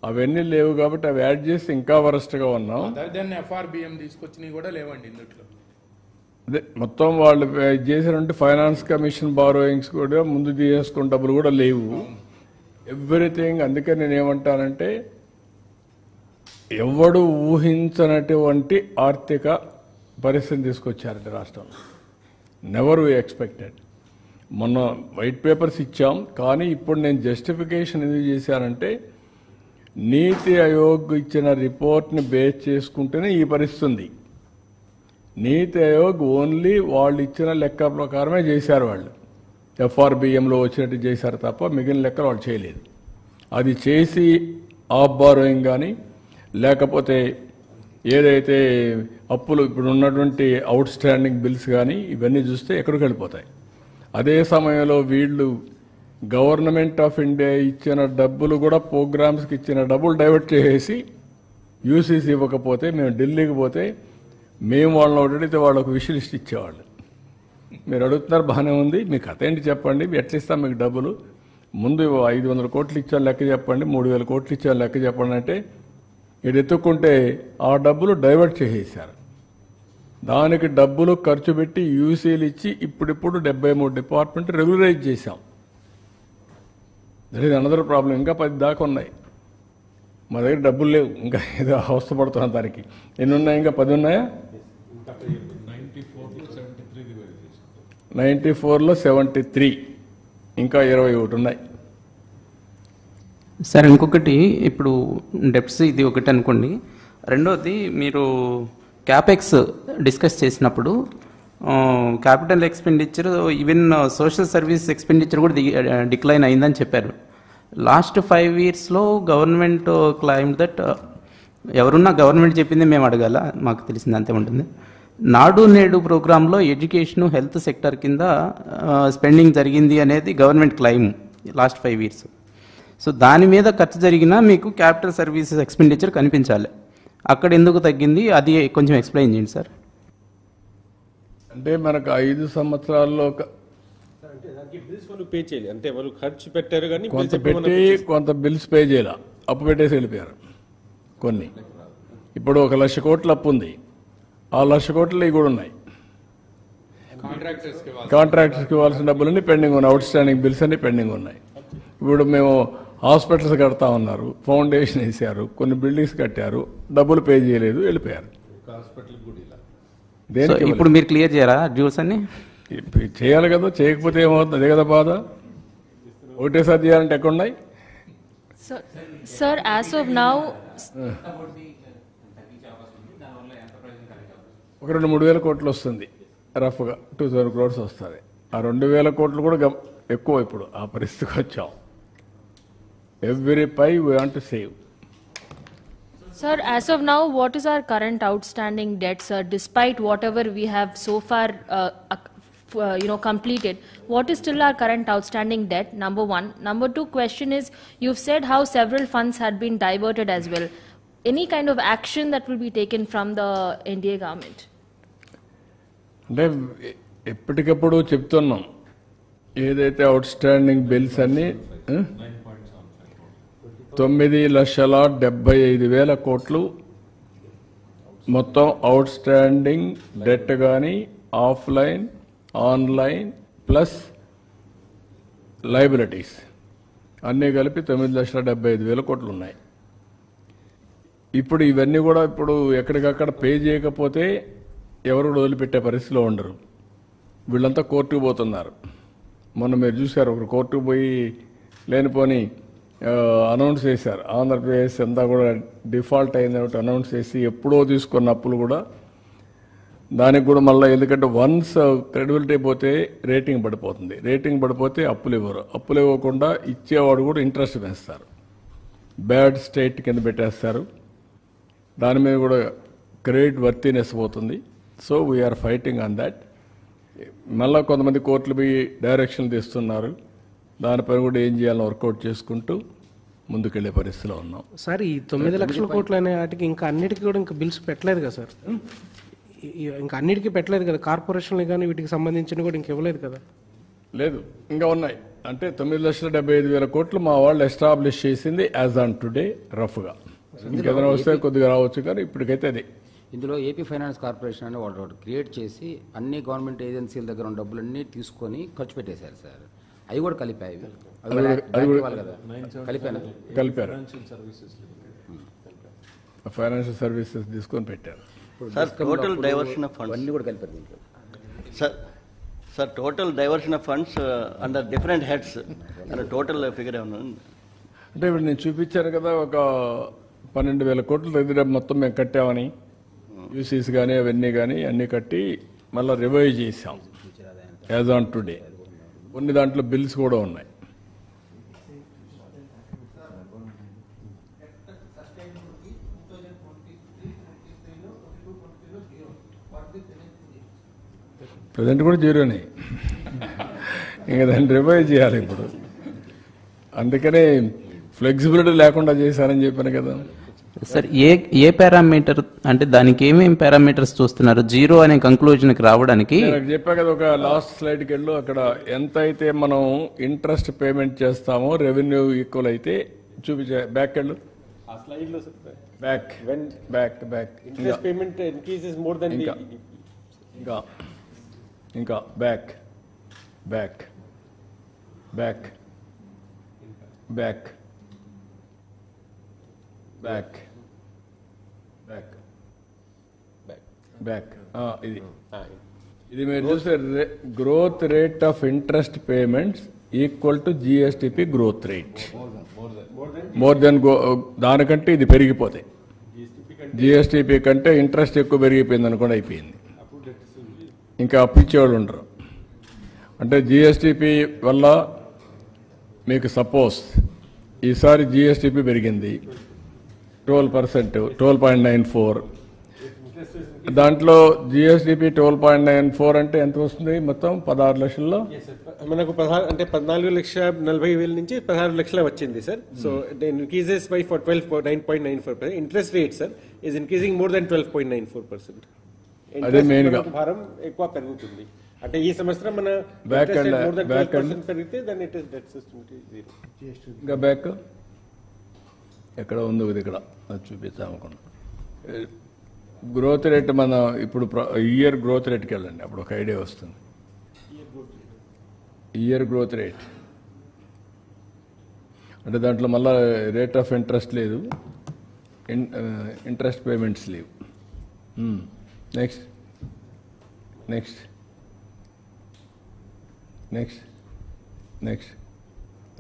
అవన్నీ లేవు కాబట్టి అవి యాడ్ చేసి ఇంకా వరస్ట్గా ఉన్నాం. అదే మొత్తం వాళ్ళు చేసినట్టు ఫైనాన్స్ కమిషన్ బారోయింగ్స్ కూడా ముందు చేసుకున్న డబ్బులు కూడా లేవు, ఎవ్రీథింగ్. అందుకే నేను ఏమంటానంటే, ఎవడు ఊహించనటువంటి ఆర్థిక పరిస్థితిని తీసుకొచ్చారంటే రాష్ట్రంలో, నెవర్ వీ ఎక్స్పెక్టెడ్. మొన్న వైట్ పేపర్స్ ఇచ్చాం, కానీ ఇప్పుడు నేను జస్టిఫికేషన్ ఎందుకు చేశానంటే, నీతి ఆయోగ్ ఇచ్చిన రిపోర్ట్ని బేస్ చేసుకుంటేనే ఈ పరిస్థితి ఉంది. నీతి ఆయోగ్ ఓన్లీ వాళ్ళు ఇచ్చిన లెక్క ప్రకారమే చేశారు. వాళ్ళు ఎఫ్ఆర్బిఎంలో వచ్చినట్టు చేశారు తప్ప మిగిలిన లెక్కలు వాళ్ళు చేయలేదు. అది చేసి ఆఫ్ బారోయింగ్ కానీ లేకపోతే ఏదైతే అప్పులు ఇప్పుడు ఉన్నటువంటి అవుట్ స్టాండింగ్ బిల్స్ కానీ ఇవన్నీ చూస్తే ఎక్కడికి వెళ్ళిపోతాయి. అదే సమయంలో వీళ్ళు గవర్నమెంట్ ఆఫ్ ఇండియా ఇచ్చిన డబ్బులు కూడా ప్రోగ్రామ్స్కి ఇచ్చిన డబ్బులు డైవర్ట్ చేసేసి యూసీసీ ఇవ్వకపోతే మేము ఢిల్లీకి పోతే మేము వాళ్ళని అడిగితే వాళ్ళకు విష్ లిస్ట్ ఇచ్చేవాళ్ళు. మీరు అడుగుతున్నారు, బాగానే ఉంది, మీ కథ ఏంటి చెప్పండి, ఎట్లా ఇస్తాం మీకు డబ్బులు, ముందు 500 కోట్లు ఇచ్చాను లెక్క చెప్పండి, 3000 కోట్లు ఇచ్చాను లెక్క చెప్పండి అంటే ఇది ఎత్తుక్కుంటే ఆ డబ్బులు డైవర్ట్ చేసేసారు. దానికి డబ్బులు ఖర్చు పెట్టి యూసీలు ఇచ్చి ఇప్పుడిప్పుడు 73 డిపార్ట్మెంట్ రెగ్యులరైజ్ చేశాం. That is another problem. ఇంకా 10 దాకా ఉన్నాయి. మా దగ్గర డబ్బులు లేవు, ఇంకా ఏదో అవస్థపడుతున్నాం దానికి. ఎన్ని ఉన్నాయి? ఇంకా 10 ఉన్నాయా? 94లో 73, ఇంకా 21 ఉన్నాయి. సార్, ఇంకొకటి, ఇప్పుడు డెప్స్ ఇది ఒకటి అనుకోండి. రెండోది, మీరు క్యాపెక్స్ డిస్కస్ చేసినప్పుడు capital expenditure even social service expenditure కూడా డిక్లైన్ అయిందని చెప్పారు. లాస్ట్ 5 yearsలో గవర్నమెంట్ క్లైమ్ దట్, ఎవరున్నా గవర్నమెంట్ చెప్పింది మేము అడగాల, మాకు తెలిసింది అంతే ఉంటుంది. నాడు నేడు ప్రోగ్రాంలో ఎడ్యుకేషన్ హెల్త్ సెక్టర్ కింద స్పెండింగ్ జరిగింది అనేది government claim last 5 years. So దాని మీద ఖర్చు జరిగినా మీకు క్యాపిటల్ సర్వీసెస్ ఎక్స్పెండిచర్ కనిపించాలి. అక్కడ ఎందుకు తగ్గింది అది కొంచెం ఎక్స్ప్లెయిన్ చేయండి సార్. అంటే మనకు 5 సంవత్సరాల్లో అంటే దానికి బిల్స్ వాళ్ళు పే చేయాలి, అంటే వాళ్ళు ఖర్చు పెట్టారు కానీ కొంత పెట్టి కొంత బిల్స్ పే చేయాల, అప్పు పెట్టేసి వెళ్ళిపోయారు కొన్ని. ఇప్పుడు 1,00,000 కోట్ల అప్పు ఉంది, ఆ 1,00,000 కోట్లు ఇవి కూడా ఉన్నాయి. కాంట్రాక్టర్స్కి ఇవ్వాల్సిన డబ్బులన్నీ పెండింగ్ ఉన్నాయి, అవుట్ స్టాండింగ్ బిల్స్ అన్ని పెండింగ్ ఉన్నాయి. ఇప్పుడు మేము హాస్పిటల్స్ కడతా ఉన్నారు, ఫౌండేషన్ వేసారు, కొన్ని బిల్డింగ్స్ కట్టారు, డబ్బులు పే చేయలేదు, వెళ్ళిపోయారు. దేనికి ఇప్పుడు మీరు క్లియర్ చేయరా డ్యూస్ అన్ని? చేయాలి కదా, చేయకపోతే ఏమవుతుంది, అదే కదా బాధ. ఒకటేసారి చేయాలంటే ఎక్కడున్నాయి? Sir, as of now, ఒక 2-3 వేల కోట్లు వస్తుంది రఫ్గా, 2,000 crores వస్తుంది. ఆ 2,000 కోట్లు కూడా ఎక్కువ. ఇప్పుడు ఆ పరిస్థితికి వచ్చాం. Every pie we want to save. sir, as of now, what is our current outstanding debt, sir? Despite whatever we have so far, completed, what is still our current outstanding debt? Number one. Number two question is, you've said how several funds had been diverted as well. Any kind of action that will be taken from the NDA government? అంటే ఎప్పటికప్పుడు చెప్తున్నాం, ఏదైతే అవుట్ స్టాండింగ్ బిల్స్ అన్ని 9,75,000 కోట్లు మొత్తం అవుట్ స్టాండింగ్ డెట్ కానీ ఆఫ్లైన్ ఆన్లైన్ ప్లస్ లయబిలిటీస్ అన్నీ కలిపి 9,75,000 కోట్లు ఉన్నాయి. ఇప్పుడు ఇవన్నీ కూడా ఇప్పుడు ఎక్కడికక్కడ పే చేయకపోతే ఎవరు కూడా వదిలిపెట్టే పరిస్థితిలో ఉండరు. వీళ్ళంతా కోర్టుకు పోతున్నారు. మొన్న మీరు చూశారు, ఒకరు కోర్టుకు పోయి లేనిపోని అనౌన్స్ చేశారు, ఆంధ్రప్రదేశ్ అంతా కూడా డిఫాల్ట్ అయింది అనౌన్స్ చేసి ఎప్పుడో తీసుకున్న అప్పులు కూడా దానికి కూడా మళ్ళీ, ఎందుకంటే వన్స్ క్రెడిబిలిటీ పోతే రేటింగ్ పడిపోతుంది, రేటింగ్ పడిపోతే అప్పులు ఇవ్వరు, అప్పులు ఇవ్వకుండా ఇచ్చేవాడు కూడా ఇంట్రెస్ట్ పెంచుతారు, బ్యాడ్ స్టేట్ కింద పెట్టేస్తారు, దాని మీద కూడా క్రెడిట్ వర్తీనెస్ పోతుంది. So we are fighting on that. మళ్ళీ కొంతమంది కోర్టులు పోయి డైరెక్షన్లు తీస్తున్నారు, దానిపైన కూడా ఏం చేయాలని వర్కౌట్ చేసుకుంటూ ముందుకెళ్లే పరిస్థితిలో ఉన్నాం. సార్, ఈ 9 లక్షల కోట్లు అనే వాటికి ఇంకా అన్నిటికీ కూడా ఇంకా బిల్స్ పెట్టలేదు కదా సార్? ఇంకా అన్నిటికీ పెట్టలేదు కదా, కార్పొరేషన్లు కానీ వీటికి సంబంధించిన కూడా ఇంక ఇవ్వలేదు కదా? లేదు, ఇంకా ఉన్నాయి. అంటే 9,75,000 కోట్లు మా వాళ్ళు ఎస్టాబ్లిష్ చేసింది యాజ్ ఆన్ టుడే రఫ్గా. ఇంకేదైనా వస్తే కొద్దిగా రావచ్చు, కానీ ఇప్పటికైతే అది. ఇందులో ఏపీ ఫైనాన్స్ కార్పొరేషన్ అని వాళ్ళు క్రియేట్ చేసి అన్ని గవర్నమెంట్ ఏజెన్సీల దగ్గర ఉన్న డబ్బులన్నీ తీసుకొని ఖర్చు పెట్టేశారు సార్. అవి కూడా కలిపాయి, కలిపారు, ఫైనాన్షియల్ సర్వీసెస్ తీసుకొని పెట్టారు. Sir, total diversion of funds అన్నీ కూడా కలిపారు దీంట్లో. Sir total diversion of funds under different heads అంటే టోటల్ ఫిగర్ ఏమన్నా? అంటే ఇప్పుడు నేను చూపించాను కదా, ఒక 12,000 కోట్ల దగ్గర మొత్తం మేము కట్టామని, యూసీస్ కానీ అవన్నీ కానీ అన్నీ కట్టి మళ్ళీ రివైవ్ చేసాం యాజ్ ఆన్ టుడే. కొన్ని దాంట్లో బిల్స్ కూడా ఉన్నాయి. ప్రజెంట్ కూడా జీరోనే, ఇంకా దాన్ని రివైవ్ చేయాలి ఇప్పుడు. అందుకనే ఫ్లెక్సిబిలిటీ లేకుండా చేశారని చెప్పాను కదా సార్. ఏ పారామీటర్ అంటే దానికి ఏమేమి పారామీటర్స్ చూస్తున్నారు జీరో అనే కంక్లూజన్కి రావడానికి? నాకు చెప్పా కదా, ఒక లాస్ట్ స్లైడ్కి వెళ్ళు, అక్కడ ఎంత అయితే మనం ఇంట్రెస్ట్ పేమెంట్ చేస్తామో రెవెన్యూ ఈక్వల్ అయితే చూపించే. బ్యాక్ వెళ్ళు, ఆ స్లైడ్లో back back back interest payment increases more than ఇంకా back back back back back back back ఇది మీరు చూసే growth rate of interest payments equal to GSDP growth rate. More than దానికంటే ఇది పెరిగిపోతాయి. జిఎస్టిపి కంటే ఇంట్రెస్ట్ ఎక్కువ పెరిగిపోయింది అనుకోండి, అయిపోయింది. ఇంకా అప్పిచ్చేవాళ్ళు ఉండరు. అంటే జిఎస్టిపి వల్ల మీకు సపోజ్ ఈసారి జిఎస్టిపి పెరిగింది 12%, 12.94. దాంట్లో జిఎస్డిపి 12.94 అంటే ఎంత వస్తుంది మొత్తం 16 లక్షల్లో? మనకు 16 అంటే 14,40,000 నుంచి 16 లక్షల వచ్చింది sir. So increases by 12.94%. Interest rate sir is increasing more than 12.94%. అదే మెయిన్ గా భారం ఎక్కువ పెరుగుతుంది. అంటే ఈ సంవత్సరం మన back and more than back 12% పెరిగితే then it is debt system zero. ఇంకా బ్యాక్ ఎక్కడ ఉందో ఇది ఇక్కడ అది చూపిస్తాం అనుకున్నాం. గ్రోత్ రేట్ మన ఇప్పుడు ఇయర్ గ్రోత్ రేట్కి వెళ్ళండి, అప్పుడు ఒక ఐడియా వస్తుంది. ఇయర్ గ్రోత్ రేట్ అంటే దాంట్లో మళ్ళా రేట్ ఆఫ్ ఇంట్రెస్ట్ లేదు, ఇంట్రెస్ట్ పేమెంట్స్ లేవు. Next next next next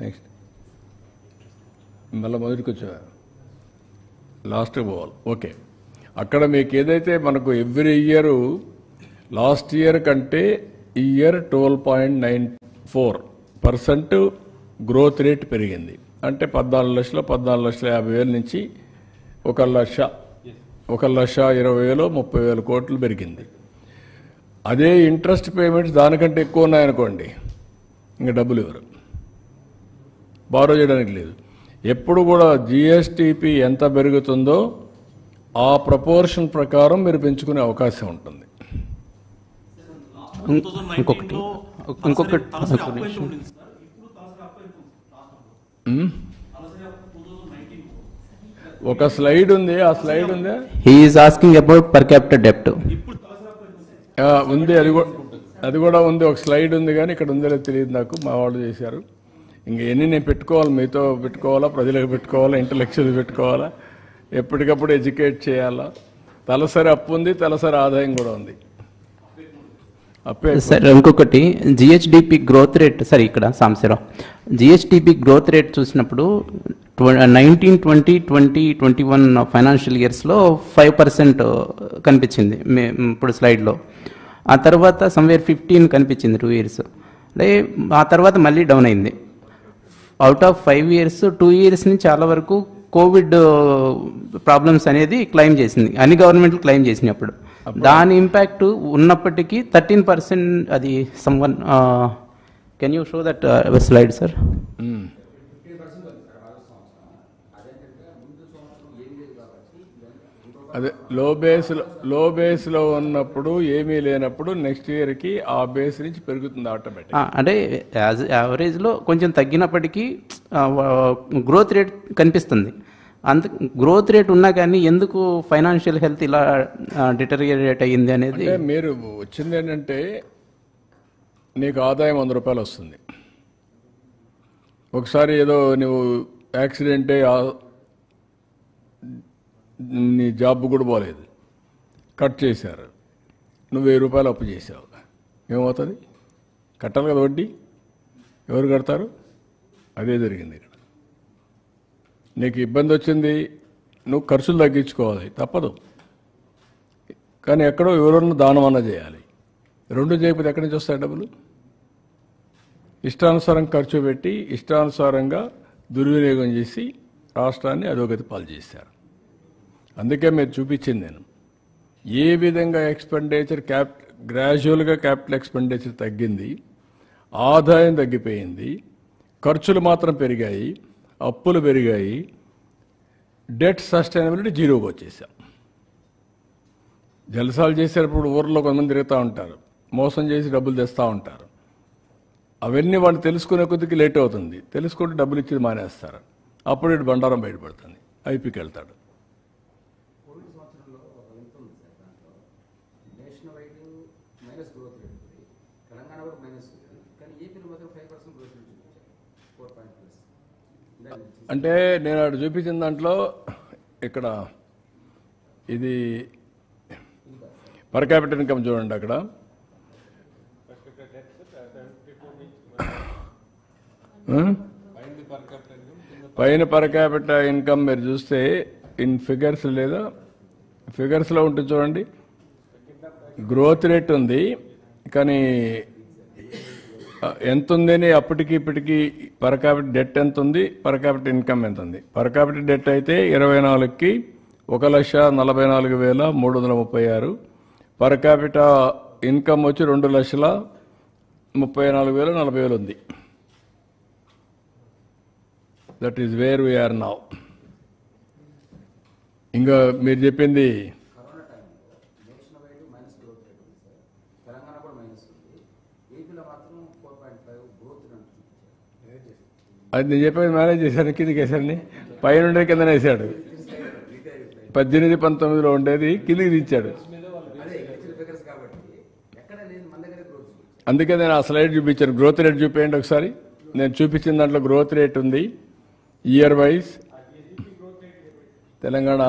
next మళ్ళీ మొదటికి వచ్చా, లాస్ట్కి పోవాలి. ఓకే, అక్కడ మీకు ఏదైతే మనకు ఎవ్రీ ఇయర్ లాస్ట్ ఇయర్ కంటే ఈ ఇయర్ 12.94% గ్రోత్ రేట్ పెరిగింది. అంటే 14,50,000 నుంచి 1,20,000 30,000 కోట్లు పెరిగింది. అదే ఇంట్రెస్ట్ పేమెంట్స్ దానికంటే ఎక్కువ ఉన్నాయనుకోండి, ఇంకా డబ్బులు ఇవ్వరు, బారో చేయడానికి లేదు. ఎప్పుడు కూడా జిఎస్టిపి ఎంత పెరుగుతుందో ఆ ప్రపోర్షన్ ప్రకారం మీరు పెంచుకునే అవకాశం ఉంటుంది. ఇంకొకటి ఒక స్లైడ్ ఉంది, ఆ స్లైడ్ ఉందా? He is asking about per capital డెప్ట్. ఉంది, అది కూడా ఉంది, ఒక స్లైడ్ ఉంది, కానీ ఇక్కడ ఉందో లేదో తెలియదు నాకు, మా వాళ్ళు చేశారు. ఇంకెన్ని నేను పెట్టుకోవాలి, మీతో పెట్టుకోవాలా, ప్రజలకు పెట్టుకోవాలా, ఇంటలెక్చువల్ పెట్టుకోవాలా, ఎప్పటికప్పుడు ఎడ్యుకేట్ చేయాలా. తలసరి అప్పు ఉంది, తలసరి ఆదాయం కూడా ఉంది. సార్ ఇంకొకటి జిహెచ్డిపి గ్రోత్ రేట్, సార్ ఇక్కడ సాంశరావు, జిహెచ్డిపి గ్రోత్ రేట్ చూసినప్పుడు 19, 20, 21 ఫైనాన్షియల్ ఇయర్స్లో 5% కనిపించింది ఇప్పుడు స్లైడ్లో. ఆ తర్వాత సమ్వేర్ 15 కనిపించింది 2 years. అంటే ఆ తర్వాత మళ్ళీ డౌన్ అయింది. అవుట్ ఆఫ్ 5 years 2 years నుంచి చాలా వరకు కోవిడ్ ప్రాబ్లమ్స్ అనేది క్లెయిమ్ చేసింది, అన్ని గవర్నమెంట్లు క్లెయిమ్ చేసినాయి. అప్పుడు దాని ఇంపాక్ట్ ఉన్నప్పటికీ 13% అది someone. Can you show that slide sir? అదే లో బేస్లో ఉన్నప్పుడు ఏమీ లేనప్పుడు నెక్స్ట్ ఇయర్కి ఆ బేస్ నుంచి పెరుగుతుంది ఆటోమేటిక్. అంటే యావరేజ్లో కొంచెం తగ్గినప్పటికీ గ్రోత్ రేట్ కనిపిస్తుంది. అంత గ్రోత్ రేట్ ఉన్నా కానీ ఎందుకు ఫైనాన్షియల్ హెల్త్ ఇలా డిటరియేట్ అయ్యింది అనేది. మీరు వచ్చింది ఏంటంటే నీకు ఆదాయం 100 రూపాయలు వస్తుంది, ఒకసారి ఏదో నువ్వు యాక్సిడెంటే నీ జాబ్ కూడా పోలేదు, కట్ చేశారు, నువ్వు 1000 రూపాయలు అప్పు చేసావు, ఏమవుతుంది? కట్టాలి కదా వడ్డీ, ఎవరు కడతారు? అదే జరిగింది ఇక్కడ. నీకు ఇబ్బంది వచ్చింది, నువ్వు ఖర్చులు తగ్గించుకోవాలి, తప్పదు. కానీ ఎక్కడో ఎవరన్నా దానం అన్న చేయాలి. రెండు చేయకపోతే ఎక్కడి నుంచి వస్తాయి డబ్బులు? ఇష్టానుసారం ఖర్చు పెట్టి ఇష్టానుసారంగా దుర్వినియోగం చేసి రాష్ట్రాన్ని అధోగతి పాలు చేశారు. అందుకే మీరు చూపించింది నేను ఏ విధంగా ఎక్స్పెండిచర్ గ్రాడ్యువల్గా క్యాపిటల్ ఎక్స్పెండిచర్ తగ్గింది, ఆదాయం తగ్గిపోయింది, ఖర్చులు మాత్రం పెరిగాయి, అప్పులు పెరిగాయి, డెట్ సస్టైనబిలిటీ జీరోకి వచ్చేసాం. జలసాలు చేసేటప్పుడు ఊర్లో కొంతమంది తిరుగుతూ ఉంటారు, మోసం చేసి డబ్బులు తెస్తూ ఉంటారు. అవన్నీ వాళ్ళు తెలుసుకునే కొద్దికి లేట్ అవుతుంది, తెలుసుకుంటే డబ్బులు ఇచ్చేది మానేస్తారు. అప్పుడు ఇటు బండారం బయటపడుతుంది, ఐపీకి వెళ్తాడు. అంటే నేను అక్కడ చూపించిన దాంట్లో ఇక్కడ ఇది పర్ క్యాపిటల్ ఇన్కమ్ చూడండి, అక్కడ పైన పర్ క్యాపిటల్ ఇన్కమ్ మీరు చూస్తే ఇన్ ఫిగర్స్ లేదా ఫిగర్స్లో ఉంటుంది చూడండి, గ్రోత్ రేట్ ఉంది, కానీ ఎంత ఉందని అప్పటికి ఇప్పటికి పర్ క్యాపిటల్ డెట్ ఎంత ఉంది, పర్ క్యాపిటల్ ఇన్కమ్ ఎంత ఉంది. పర్ క్యాపిటల్ డెట్ అయితే 24కి 1,44,336, పర్ క్యాపిటల్ ఇన్కమ్ వచ్చి 2,34,040 ఉంది. That is where we are now. ఇంకా మీరు చెప్పింది అది నేను చెప్పేది మేనేజ్ చేశాను. కిందికి వేసాడని పైన ఉండేది కిందనే వేసాడు. 18-19లో ఉండేది కిందికి దించాడు. అందుకే నేను ఆ స్లైడ్ చూపించాను. గ్రోత్ రేట్ చూపించండి ఒకసారి. నేను చూపించిన దాంట్లో గ్రోత్ రేట్ ఉంది ఇయర్ వైజ్. తెలంగాణ,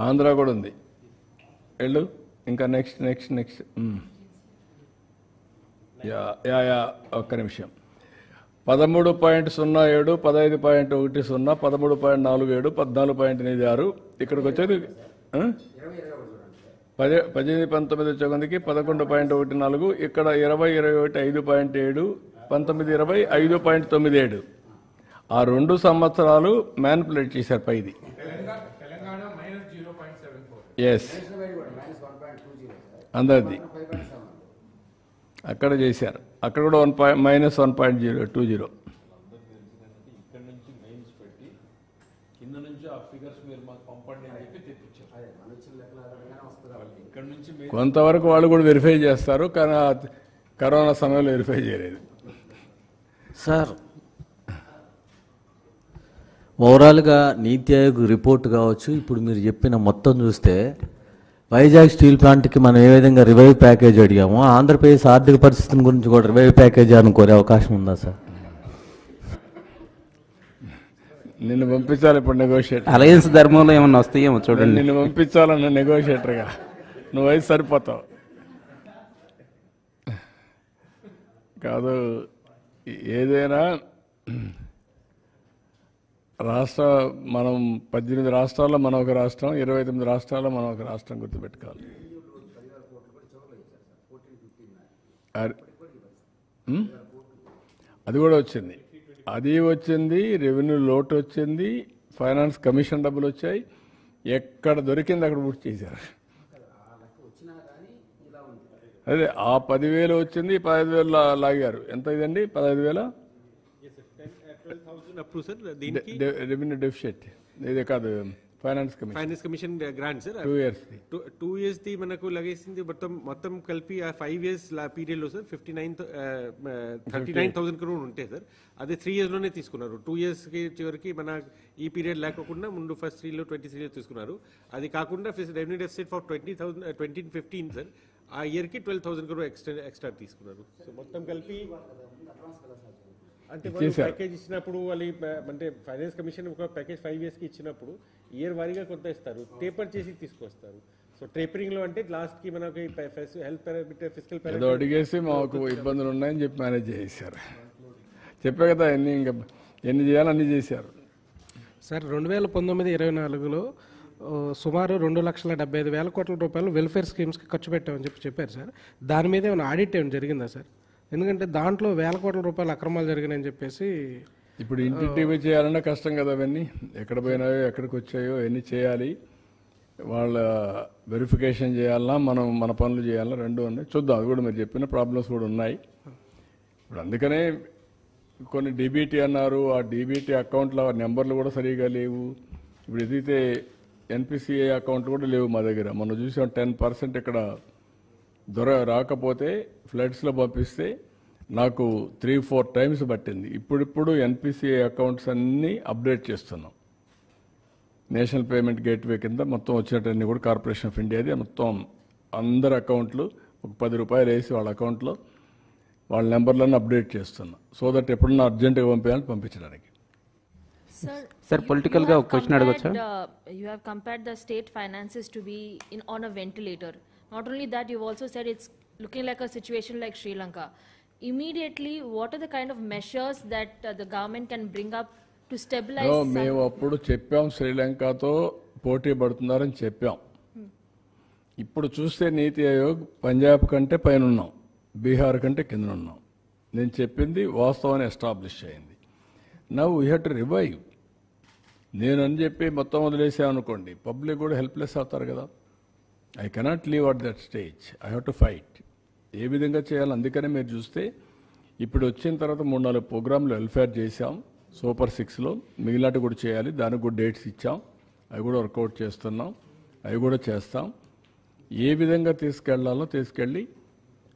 ఆంధ్ర కూడా ఉంది. వెళ్ళు ఇంకా నెక్స్ట్. ఒక్క నిమిషం. 13.07, 15.10, 13.47, 14.86. ఇక్కడికి వచ్చేది 18-19 వచ్చేకొందికి 11.14. ఇక్కడ 20-21 5.7, 19-20 5.97. ఆ 2 సంవత్సరాలు మ్యానిపులేట్ చేశారు పైది. ఎస్, అందరిది అక్కడ చేశారు. అక్కడ కూడా -1.020. కొంతవరకు వాళ్ళు కూడా వెరిఫై చేస్తారు, కానీ కరోనా సమయంలో వెరిఫై చేయలేదు. సార్, ఓవరాల్గా నీతి ఆయోగ్ రిపోర్ట్ కావచ్చు, ఇప్పుడు మీరు చెప్పిన మొత్తం చూస్తే వైజాగ్ స్టీల్ ప్లాంట్కి మనం ఏ విధంగా రివైవ్ ప్యాకేజ్ అడిగామో, ఆంధ్రప్రదేశ్ ఆర్థిక పరిస్థితి గురించి కూడా రివైవ్ ప్యాకేజ్ అనుకోరే అవకాశం ఉందా సార్? నిన్ను పంపించాలి ఇప్పుడు నెగోషియేటర్. అలయన్స్ ధర్మంలో ఏమన్నా వస్తాయేమో చూడండి. నిన్ను పంపించాలన్న నెగోషియేటర్గా నువ్వైతే సరిపోతావు. కాదు, ఏదైనా మనం 18 రాష్ట్రాల్లో మనం ఒక రాష్ట్రం, 29 రాష్ట్రాల్లో మనం ఒక రాష్ట్రం గుర్తుపెట్టుకోవాలి. అది కూడా వచ్చింది. రెవెన్యూ లోటు వచ్చింది, ఫైనాన్స్ కమిషన్ డబ్బులు వచ్చాయి. ఎక్కడ దొరికింది అక్కడ పూర్తి చేశారు. అదే ఆ 10,000 వచ్చింది, 15,000 లాగారు. ఎంత ఇదండి? 15,000 రెవెన్యూ డెఫిసిట్. ఇదే కాదు, finance commission grant sir 2 years. 2 years the మనకు లగేసింది మొత్తం కలిపి ఆ 5 years పీరియడ్ లో సార్ 39,000 crore ఉంటాయి సార్. అదే 3 years లోనే తీసుకున్నారు. 2 years కి చివరికి మన ఈ పీరియడ్ లేకుండా ముందు ఫస్ట్ 3 లో 23 తీసుకున్నారు. అది కాకుండా రెవెన్యూ డెఫిసిట్ ఫర్ 2015 సార్ ఆ ఇయర్ కి 12,000 crore ఎక్స్ట్రా తీసుకున్నారు. సో మొత్తం కలిపి అంటే ప్యాకేజ్ ఇచ్చినప్పుడు వాళ్ళు అంటే ఫైనాన్స్ కమిషన్ ఒక ప్యాకేజ్ 5 years కి ఇచ్చినప్పుడు ఇయర్ వారీగా కొంత ఇస్తారు, టేపర్ చేసి తీసుకొస్తారు. సో టేపరింగ్ లో అంటే లాస్ట్ కి మనకి హెల్త్ పారామీటర్, ఫిజికల్ ఏదో అడిగేసి మాకు ఇబ్బందులు ఉన్నాయని చెప్పి మేనేజ్ చేశారు. చెప్పే కదా ఎన్ని చేయాలో అన్ని చేశారు సార్. 2019-24లో సుమారు 2,75,000 కోట్ల రూపాయలు వెల్ఫేర్ స్కీమ్స్కి ఖర్చు పెట్టామని చెప్పారు సార్. దాని మీద ఏమైనా ఆడిట్ ఏమైనా జరిగిందా సార్? ఎందుకంటే దాంట్లో 1,000 కోట్ల రూపాయలు అక్రమాలు జరిగినాయని చెప్పేసి. ఇప్పుడు ఇంటింటివి చేయాలన్నా కష్టం కదా. అవన్నీ ఎక్కడ పోయినాయో, ఎక్కడికి వచ్చాయో ఎన్ని చేయాలి, వాళ్ళ వెరిఫికేషన్ చేయాలన్నా మనం మన పనులు చేయాలన్నా, రెండు ఉన్నాయి. చూద్దాం, అది కూడా మీరు చెప్పిన ప్రాబ్లమ్స్ కూడా ఉన్నాయి. ఇప్పుడు అందుకనే కొన్ని డీబీటీ అన్నారు. ఆ డీబీటీ అకౌంట్ల నెంబర్లు కూడా సరిగా లేవు. ఇప్పుడు ఎదిగితే ఎన్పిసిఐ అకౌంట్ కూడా లేవు మా దగ్గర. మనం చూసాం 10% ఇక్కడ రాకపోతే ఫ్లడ్స్లో పంపిస్తే నాకు 3-4 times పట్టింది. ఇప్పుడు ఎన్పిసిఐ అకౌంట్స్ అన్నీ అప్డేట్ చేస్తున్నాం. నేషనల్ పేమెంట్ గేట్వే కింద మొత్తం వచ్చినట్టన్నీ కూడా కార్పొరేషన్ ఆఫ్ ఇండియాది మొత్తం అందరి అకౌంట్లు ఒక 10 రూపాయలు వేసి వాళ్ళ అకౌంట్లో వాళ్ళ నెంబర్లను అప్డేట్ చేస్తున్నాం. సో దట్ ఎప్పుడన్నా అర్జెంటుగా పంపించడానికి. Sir, political ga question adagachcha. You have compared the state finances to be on a ventilator. Not only that, you've also said it's looking like a situation like Sri Lanka. Immediately, what are the kind of measures that the government can bring up to stabilize? No, మేము అప్పుడు చెప్పాం శ్రీలంకతో పోటీ పడుతున్నారని చెప్పాం. ఇప్పుడు చూస్తే నీతి ఆయోగ్ పంజాబ్ కంటే పైన ఉన్నాం, బీహార్ కంటే కింద ఉన్నాం. నేను చెప్పింది వాస్తవాన్ని ఎస్టాబ్లిష్ అయింది. Now we have to revive. నేను అని చెప్పి మొత్తం వదిలేసామనుకోండి, పబ్లిక్ కూడా హెల్ప్లెస్ అవుతారు కదా. I cannot leave at that stage. I have to fight. ఏ విధంగా చేయాలి? అందుకనే మీరు చూస్తే ఇప్పుడు వచ్చిన తర్వాత 3-4 ప్రోగ్రాంలు వెల్ఫేర్ చేశాం. సూపర్ 6లో మిగిలినట్టు కూడా చేయాలి. దానికి కూడా డేట్స్ ఇచ్చాం. అవి కూడా వర్కౌట్ చేస్తున్నాం. అవి కూడా చేస్తాం. ఏ విధంగా తీసుకెళ్లాలో తీసుకెళ్ళి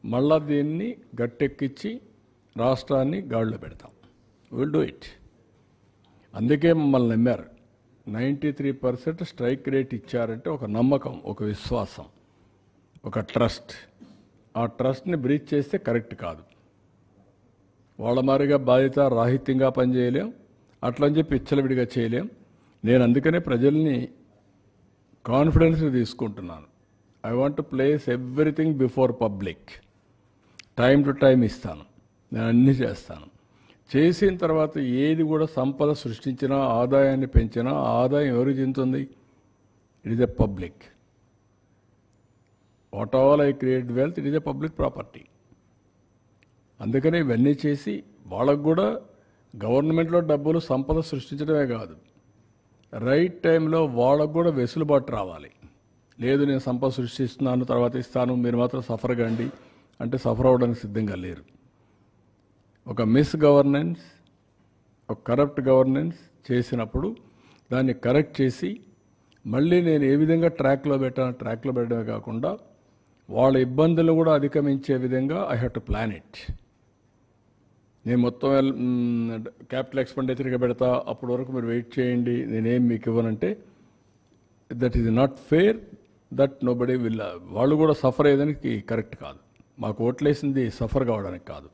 మళ్ళా దీన్ని గట్టెక్కించి రాష్ట్రాన్ని గాడిలో పెడతాం. Will do it. అందుకే మమ్మల్ని నమ్మారు. 93% స్ట్రైక్ రేట్ ఇచ్చారంటే ఒక నమ్మకం, ఒక విశ్వాసం, ఒక ట్రస్ట్. ఆ ట్రస్ట్ని బ్రీచ్ చేస్తే కరెక్ట్ కాదు. వాళ్ళ మారిగా బాధ్యత రాహిత్యంగా పనిచేయలేం, అట్లని చెప్పి ఇచ్చలవిడిగా చేయలేం. నేను అందుకనే ప్రజల్ని కాన్ఫిడెన్స్ తీసుకుంటున్నాను. I want to place everything before public. Time to time ఇస్తాను, నేను అన్నీ చేస్తాను. చేసిన తర్వాత ఏది కూడా సంపద సృష్టించినా, ఆదాయాన్ని పెంచినా, ఆదాయం ఎవరికి చెందుతుంది? It is a public. What all I create wealth, it is a public property. అందుకనే ఇవన్నీ చేసి వాళ్ళకు కూడా గవర్నమెంట్లో డబ్బులు సంపద సృష్టించడమే కాదు, రైట్ టైంలో వాళ్ళకు కూడా వెసులుబాటు రావాలి. లేదు నేను సంపద సృష్టిస్తున్నాను తర్వాత ఇస్తాను, మీరు మాత్రం సఫర్ కండి అంటే సఫర్ అవ్వడానికి సిద్ధంగా లేరు. ఒక మిస్ గవర్నెన్స్, ఒక కరప్ట్ గవర్నెన్స్ చేసినప్పుడు దాన్ని కరెక్ట్ చేసి మళ్ళీ నేను ఏ విధంగా ట్రాక్లో పెట్టడమే కాకుండా వాళ్ళ ఇబ్బందులు కూడా అధిగమించే విధంగా I have to plan it. నేను మొత్తం క్యాపిటల్ ఎక్స్పెండిచర్గా పెడతా, అప్పటి వరకు మీరు వెయిట్ చేయండి, నేనేం మీకు ఇవ్వనంటే that is not fair. That nobody will. వాళ్ళు కూడా సఫర్ అయ్యేదానికి కరెక్ట్ కాదు. మాకు ఓట్లేసింది సఫర్ కావడానికి కాదు,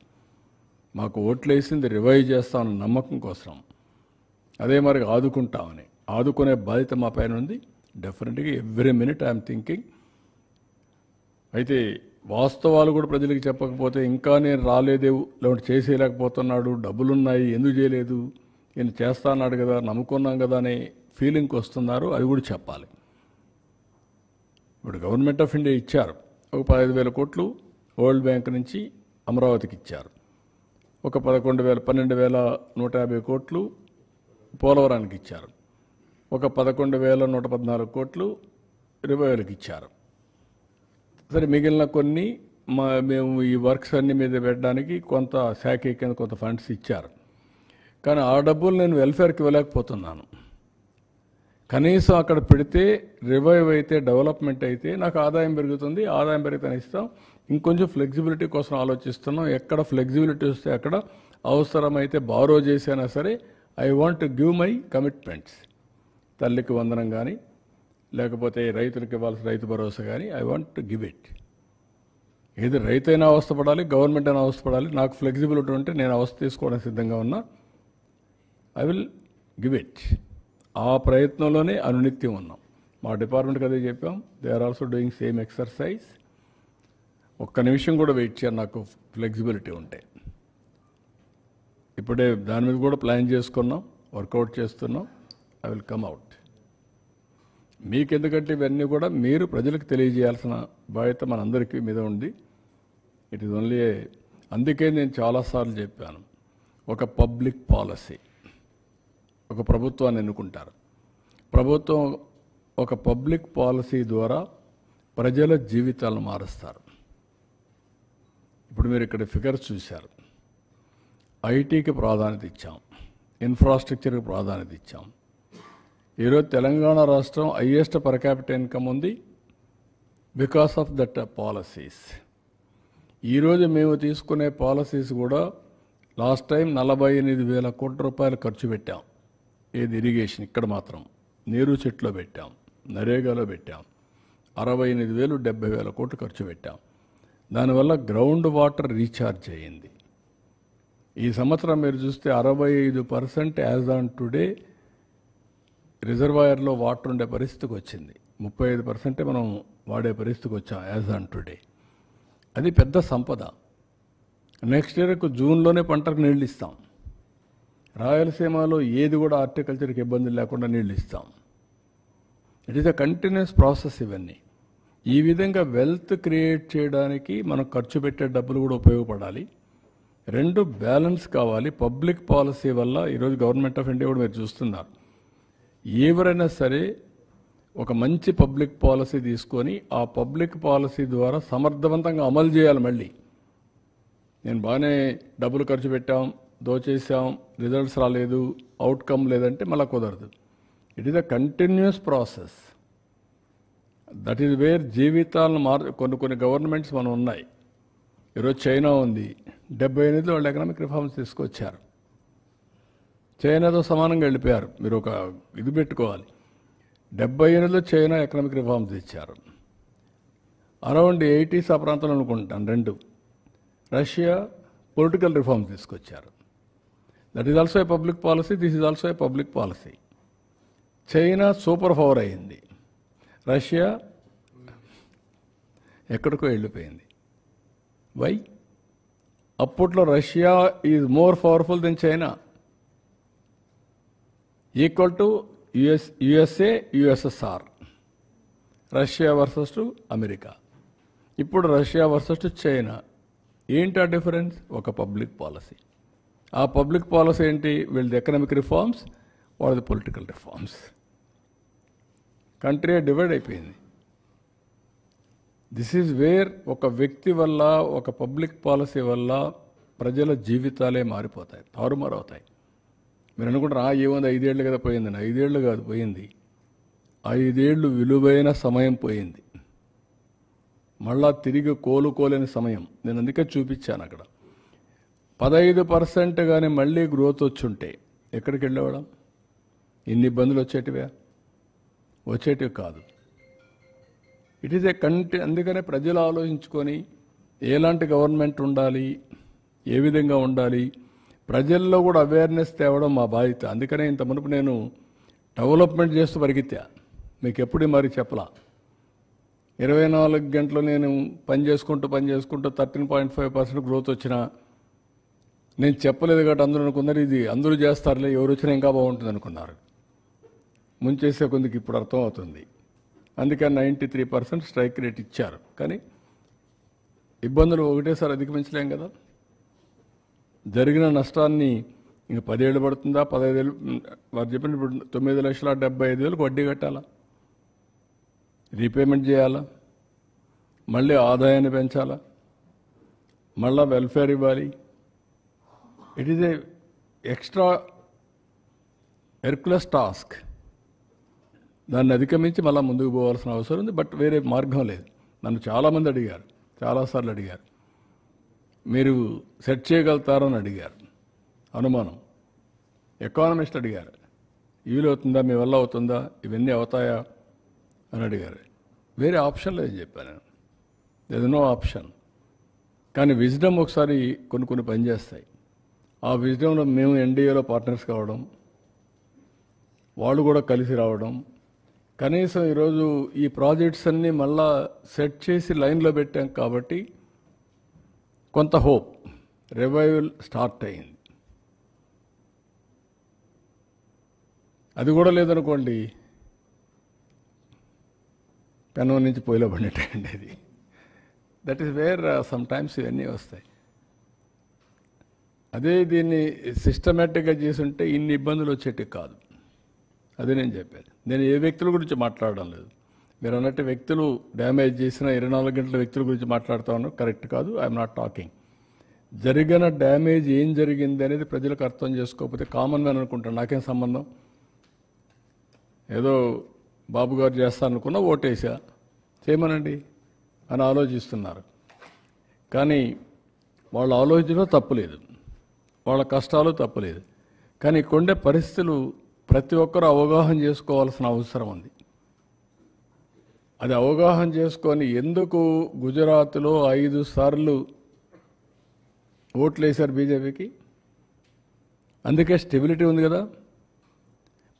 మాకు ఓట్లేసింది రివైవ్ చేస్తామన్న నమ్మకం కోసం. అదే మరి ఆదుకుంటామని, ఆదుకునే బాధ్యత మా పైన ఉంది. డెఫినెట్గా ఎవ్రీ మినిట్ ఐఎమ్ థింకింగ్. అయితే వాస్తవాలు కూడా ప్రజలకు చెప్పకపోతే ఇంకా నేను రాలేదే, లేకుంటే చేసేయలేకపోతున్నాడు, డబ్బులున్నాయి ఎందుకు చేయలేదు, నేను చేస్తా అన్నాడు కదా, నమ్ముకున్నాం కదా అనే ఫీలింగ్కి వస్తున్నారు. అది కూడా చెప్పాలి. ఇప్పుడు గవర్నమెంట్ ఆఫ్ ఇండియా ఇచ్చారు ఒక 15,000 కోట్లు వరల్డ్ బ్యాంక్ నుంచి అమరావతికి ఇచ్చారు. ఒక 12,150 కోట్లు పోలవరానికి ఇచ్చారు. ఒక 11,114 కోట్లు రివైవల్కి ఇచ్చారు. సరే మిగిలిన కొన్ని మేము ఈ వర్క్స్ అన్ని మీద పెట్టడానికి కొంత శాఖ కింద కొంత ఫండ్స్ ఇచ్చారు. కానీ ఆ డబ్బులు నేను వెల్ఫేర్కి ఇవ్వలేకపోతున్నాను. కనీసం అక్కడ పెడితే రివైవ్ అయితే, డెవలప్మెంట్ అయితే నాకు ఆదాయం పెరుగుతుంది. ఆదాయం పెరిగితే ఇస్తాం. ఇంకొంచెం ఫ్లెక్సిబిలిటీ కోసం ఆలోచిస్తున్నాం. ఎక్కడ ఫ్లెక్సిబిలిటీ వస్తే అక్కడ అవసరమైతే బారో చేసైనా సరే I want to give my commitments. తల్లికి వందనం కానీ, లేకపోతే రైతులకు ఇవ్వాల్సిన రైతు భరోసా కానీ I want to give it. ఏది రైతైనా అవస్థపడాలి, గవర్నమెంట్ అయినా అవస్థపడాలి. నాకు ఫ్లెక్సిబిలిటీ ఉంటే నేను అవస్థ తీసుకోవడానికి సిద్ధంగా ఉన్నా. I will give it. ఆ ప్రయత్నంలోనే అనునిత్యం ఉన్నాం. మా డిపార్ట్మెంట్కి అదే చెప్పాం. They are also doing same exercise. ఒక్క నిమిషం కూడా వెయిట్ చేయాలి నాకు ఫ్లెక్సిబిలిటీ ఉంటే. ఇప్పుడే దాని మీద కూడా ప్లాన్ చేసుకున్నాం, వర్కౌట్ చేస్తున్నాం. I will come out. మీకెందుకంటే ఇవన్నీ కూడా మీరు ప్రజలకు తెలియజేయాల్సిన బాధ్యత మనందరికీ మీద ఉంది. ఇట్ ఈజ్ ఓన్లీ అందుకే నేను చాలాసార్లు చెప్పాను, ఒక పబ్లిక్ పాలసీ, ఒక ప్రభుత్వాన్ని ఎన్నుకుంటారు. ప్రభుత్వం ఒక పబ్లిక్ పాలసీ ద్వారా ప్రజల జీవితాలను మారుస్తారు. ఇప్పుడు మీరు ఇక్కడ ఫిగర్స్ చూశారు. ఐటీకి ప్రాధాన్యత ఇచ్చాం, ఇన్ఫ్రాస్ట్రక్చర్కి ప్రాధాన్యత ఇచ్చాం. ఈరోజు తెలంగాణ రాష్ట్రం హైయెస్ట్ పర్ క్యాపిటల్ ఇన్కమ్ ఉంది బికాస్ ఆఫ్ దట్ పాలసీస్. ఈరోజు మేము తీసుకునే పాలసీస్ కూడా లాస్ట్ టైం 48,000 కోట్ల రూపాయలు ఖర్చు పెట్టాం. ఏది ఇరిగేషన్, ఇక్కడ మాత్రం నీరు చెట్లో పెట్టాం, నరేగాలో పెట్టాం. 68,000 70,000 కోట్లు ఖర్చు పెట్టాం. దానివల్ల గ్రౌండ్ వాటర్ రీఛార్జ్ అయ్యింది. ఈ సంవత్సరం మీరు చూస్తే 65% యాజ్ ఆన్ టుడే రిజర్వాయర్లో వాటర్ ఉండే పరిస్థితికి వచ్చింది. 35% మనం వాడే పరిస్థితికి వచ్చాం యాజ్ ఆన్ టుడే. అది పెద్ద సంపద. నెక్స్ట్ ఇయర్కు జూన్లోనే పంటకు నీళ్ళు ఇస్తాం. రాయలసీమలో ఏది కూడా హార్టికల్చర్కి ఇబ్బంది లేకుండా నీళ్ళు ఇస్తాం. It is a continuous process. ఇవన్నీ ఈ విధంగా వెల్త్ క్రియేట్ చేయడానికి మనం ఖర్చు పెట్టే డబ్బులు కూడా ఉపయోగపడాలి. రెండు బ్యాలెన్స్ కావాలి. పబ్లిక్ పాలసీ వల్ల ఈరోజు గవర్నమెంట్ ఆఫ్ ఇండియా కూడా మీరు చూస్తున్నారు, ఎవరైనా సరే ఒక మంచి పబ్లిక్ పాలసీ తీసుకొని ఆ పబ్లిక్ పాలసీ ద్వారా సమర్థవంతంగా అమలు చేయాలి. మళ్ళీ నేను బాగానే డబ్బులు ఖర్చు పెట్టాం, దోచేసాం, రిజల్ట్స్ రాలేదు, అవుట్కమ్ లేదంటే మళ్ళీ కుదరదు. It is a continuous process. That is where జీవితాలను కొన్ని గవర్నమెంట్స్ మనం ఉన్నాయి. ఈరోజు చైనా ఉంది, 78లో వాళ్ళు ఎకనామిక్ రిఫార్మ్స్ తీసుకొచ్చారు, చైనాతో సమానంగా వెళ్ళిపోయారు. మీరు ఒక ఇది పెట్టుకోవాలి, 78లో చైనా ఎకనామిక్ రిఫార్మ్స్ ఇచ్చారు. అరౌండ్ 80s ఆ ప్రాంతంలో అనుకుంటాను రెండు. రష్యా పొలిటికల్ రిఫార్మ్స్ తీసుకొచ్చారు. That is also a public policy, this is also a public policy. China super power అయింది, రష్యా ఎక్కడికో వెళ్ళిపోయింది. వై? అప్పట్లో Russia is more powerful than China, equal to USA USSR, Russia versus to America. ఇప్పుడు రష్యా వర్సెస్ టు చైనా. ఏంటి ఆ డిఫరెన్స్? ఒక పబ్లిక్ పాలసీ. ఆ పబ్లిక్ పాలసీ ఏంటి? వీళ్ళది ఎకనామిక్ రిఫార్మ్స్, వాళ్ళది పొలిటికల్ రిఫార్మ్స్. కంట్రీ డివైడ్ అయిపోయింది. దిస్ ఈజ్ వేర్ ఒక వ్యక్తి వల్ల, ఒక పబ్లిక్ పాలసీ వల్ల ప్రజల జీవితాలే మారిపోతాయి, తారుమారవుతాయి. మీరు అనుకుంటారు ఏముంది 5 ఏళ్ళు కదా పోయిందని. 5 ఏళ్ళు కాదు పోయింది, 5 ఏళ్ళు విలువైన సమయం పోయింది. మళ్ళా తిరిగి కోలుకోలేని సమయం. నేను అందుకే చూపించాను అక్కడ 15% కానీ మళ్ళీ గ్రోత్ వచ్చుంటే ఎక్కడికి వెళ్ళేవాళ్ళం? ఇన్ని ఇబ్బందులు వచ్చేటివి కాదు. ఇట్ ఈజ్ ఏ అందుకనే ప్రజలు ఆలోచించుకొని ఎలాంటి గవర్నమెంట్ ఉండాలి, ఏ విధంగా ఉండాలి, ప్రజల్లో కూడా అవేర్నెస్ తేవడం మా బాధ్యత. అందుకనే ఇంత మునుపు నేను డెవలప్మెంట్ చేస్తూ పరిగెత్తా, మీకు ఎప్పుడు మరి చెప్పలా. 24 గంటలు నేను పని చేసుకుంటూ 13.5% గ్రోత్ వచ్చినా నేను చెప్పలేదు కాబట్టి అందరూ అనుకున్నారు ఇది అందరూ చేస్తారులే, ఎవరు వచ్చినా ఇంకా బాగుంటుంది అనుకున్నారు. ముంచేసే కొందికి ఇప్పుడు అర్థం అవుతుంది. అందుకని 93% స్ట్రైక్ రేట్ ఇచ్చారు. కానీ ఇబ్బందులు ఒకటేసారి అధిగమించలేం కదా. జరిగిన నష్టాన్ని ఇంక 10 ఏళ్ళు పడుతుందా, 15 ఏళ్ళు? వారు చెప్పిన ఇప్పుడు 9,75,000 వడ్డీ కట్టాలా, రీపేమెంట్ చేయాలా, మళ్ళీ ఆదాయాన్ని పెంచాలా, మళ్ళా వెల్ఫేర్ ఇవ్వాలి. It is a extra Hercules task. దాన్ని అధిగమించి మళ్ళీ ముందుకు పోవాల్సిన అవసరం ఉంది. బట్ వేరే మార్గం లేదు. నన్ను చాలామంది అడిగారు, చాలాసార్లు అడిగారు, మీరు సెట్ చేయగలుగుతారని అడిగారు. అనుమానం. ఎకానమిస్ట్ అడిగారు, వీలవుతుందా, మీ వల్ల అవుతుందా, ఇవన్నీ అవుతాయా అని అడిగారు. వేరే ఆప్షన్ లేదని చెప్పాను నేను. There no option. కానీ విజ్డమ్ ఒకసారి కొన్ని పనిచేస్తాయి. ఆ విజ్డమ్లో మేము ఎన్డీఏలో పార్ట్నర్స్ కావడం, వాళ్ళు కూడా కలిసి రావడం, కనీసం ఈరోజు ఈ ప్రాజెక్ట్స్ అన్నీ మళ్ళా సెట్ చేసి లైన్లో పెట్టాం కాబట్టి కొంత హోప్, రివైవల్ స్టార్ట్ అయింది. అది కూడా లేదనుకోండి, పెనం నుంచి పొయ్యిలో పడినట్టండి అది. That is wear some times ఇవన్నీ వస్తాయి. అదే దీన్ని సిస్టమేటిక్గా చేసుంటే ఇన్ని ఇబ్బందులు వచ్చేటివి కాదు. అదే నేను చెప్పాను. నేను ఏ వ్యక్తుల గురించి మాట్లాడడం లేదు. మీరు అన్నట్టు వ్యక్తులు డ్యామేజ్ చేసిన 24 గంటల వ్యక్తుల గురించి మాట్లాడుతూ ఉన్నారు, కరెక్ట్ కాదు. I'm not talking. జరిగిన డ్యామేజ్ ఏం జరిగింది అనేది ప్రజలకు అర్థం చేసుకోకపోతే కామన్ మ్యాన్ అనుకుంటాను, నాకేం సంబంధం, ఏదో బాబు గారు చేస్తారనుకున్నా ఓటేసా, చేయమనండి అని ఆలోచిస్తున్నారు. కానీ వాళ్ళ ఆలోచన తప్పులేదు, వాళ్ళ కష్టాలు తప్పులేదు. కానీ కొండే పరిస్థితులు ప్రతి ఒక్కరూ అవగాహన చేసుకోవాల్సిన అవసరం ఉంది. అది అవగాహన చేసుకొని ఎందుకు గుజరాత్లో 5 సార్లు ఓట్లు వేశారు బీజేపీకి? అందుకే స్టెబిలిటీ ఉంది కదా.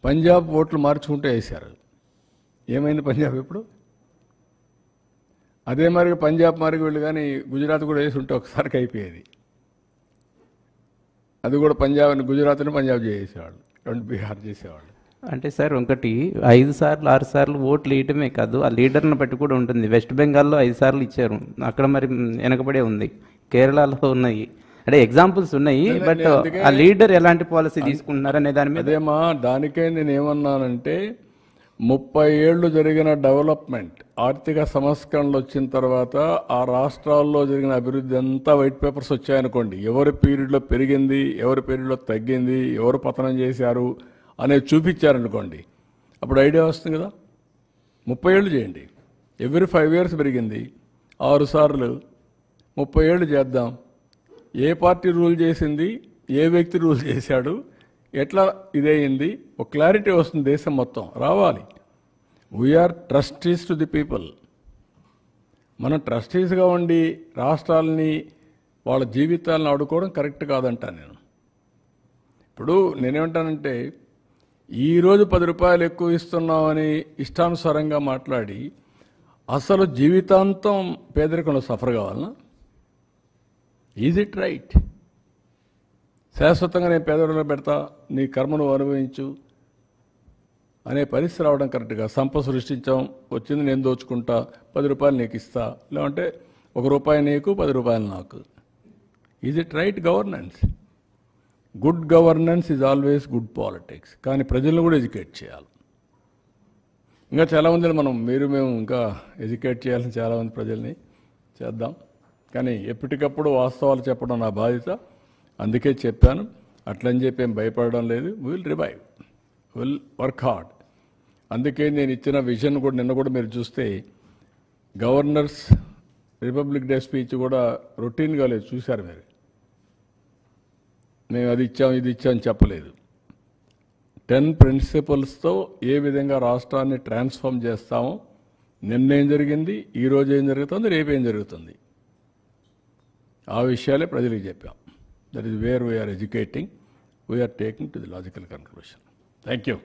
పంజాబ్ ఓట్లు మార్చుకుంటూ వేశారు. ఏమైంది పంజాబ్ ఇప్పుడు? అదే మరి పంజాబ్ మార్గం వెళ్ళి కానీ గుజరాత్ కూడా వేసి ఉంటే ఒకసారికి అయిపోయేది. అది కూడా గుజరాత్ని పంజాబ్ చేసేవాళ్ళు, రెండు బీహార్ చేసేవాళ్ళు. అంటే సార్ ఒకటి 5 సార్లు 6 సార్లు ఓట్లు వేయటమే కాదు, ఆ లీడర్ని బట్టి కూడా ఉంటుంది. వెస్ట్ బెంగాల్లో 5 సార్లు ఇచ్చారు, అక్కడ మరి వెనకబడే ఉంది. కేరళలో ఉన్నాయి, అంటే ఎగ్జాంపుల్స్ ఉన్నాయి. బట్ ఆ లీడర్ ఎలాంటి పాలసీ తీసుకుంటున్నారు అనే దాని మీద. అదేమా, దానికే నేను ఏమన్నానంటే 30 ఏళ్ళు జరిగిన డెవలప్మెంట్, ఆర్థిక సంస్కరణలు వచ్చిన తర్వాత ఆ రాష్ట్రాల్లో జరిగిన అభివృద్ధి అంతా వైట్ పేపర్స్ వచ్చాయనుకోండి. ఎవరి పీరియడ్లో పెరిగింది, ఎవరి పీరియడ్లో తగ్గింది, ఎవరు పతనం చేశారు అనేది చూపించారనుకోండి, అప్పుడు ఐడియా వస్తుంది కదా. 30 ఏళ్ళు చేయండి, ఎవ్రీ 5 years పెరిగింది, 6 సార్లు 30 ఏళ్ళు చేద్దాం. ఏ పార్టీ రూల్ చేసింది, ఏ వ్యక్తి రూల్ చేశాడు, ఎట్లా ఇదయింది, ఒక క్లారిటీ వస్తుంది. దేశం మొత్తం రావాలి. We are trustees to the people. మనం ట్రస్టీస్గా ఉండి రాష్ట్రాలని వాళ్ళ జీవితాలను ఆడుకోవడం కరెక్ట్ కాదంటాను నేను. ఇప్పుడు నేనేమంటానంటే, ఈరోజు 10 రూపాయలు ఎక్కువ ఇస్తున్నామని ఇష్టానుసారంగా మాట్లాడి అసలు జీవితాంతం పేదరికంలో సఫర్ కావాలన్నా? Is it right? శాశ్వతంగా నేను పేదరికంలో పెడతా, నీ కర్మను అనుభవించు అనే పరిస్థితి రావడం కరెక్ట్గా. సంపద సృష్టించాం, వచ్చింది నేను దోచుకుంటా, 10 రూపాయలు నీకు ఇస్తా, లేదంటే 1 రూపాయి నీకు 10 రూపాయలు నాకు. Is it right governance? Good governance is always good politics. కానీ ప్రజలను కూడా ఎడ్యుకేట్ చేయాలి. ఇంకా చాలామంది మేము ఇంకా ఎడ్యుకేట్ చేయాలని చాలామంది ప్రజల్ని చేద్దాం. కానీ ఎప్పటికప్పుడు వాస్తవాలు చెప్పడం నా బాధ్యత. అందుకే చెప్పాను, అట్లని చెప్పి ఏం భయపడడం లేదు. Will revive, will work hard. అందుకే నేను ఇచ్చిన విజన్ కూడా నిన్న కూడా మీరు చూస్తే గవర్నర్స్ రిపబ్లిక్ డే స్పీచ్ కూడా రొటీన్గా లేదు, చూశారు మీరు. మేము అది ఇచ్చాం ఇది ఇచ్చామని చెప్పలేదు. 10 ప్రిన్సిపల్స్తో ఏ విధంగా రాష్ట్రాన్ని ట్రాన్స్ఫార్మ్ చేస్తామో, నిన్నేం జరిగింది, ఈరోజు ఏం జరుగుతుంది, రేపేం జరుగుతుంది, ఆ విషయాలే ప్రజలకు చెప్పాం. That is where we are educating, we are taking to the logical conclusion. Thank you.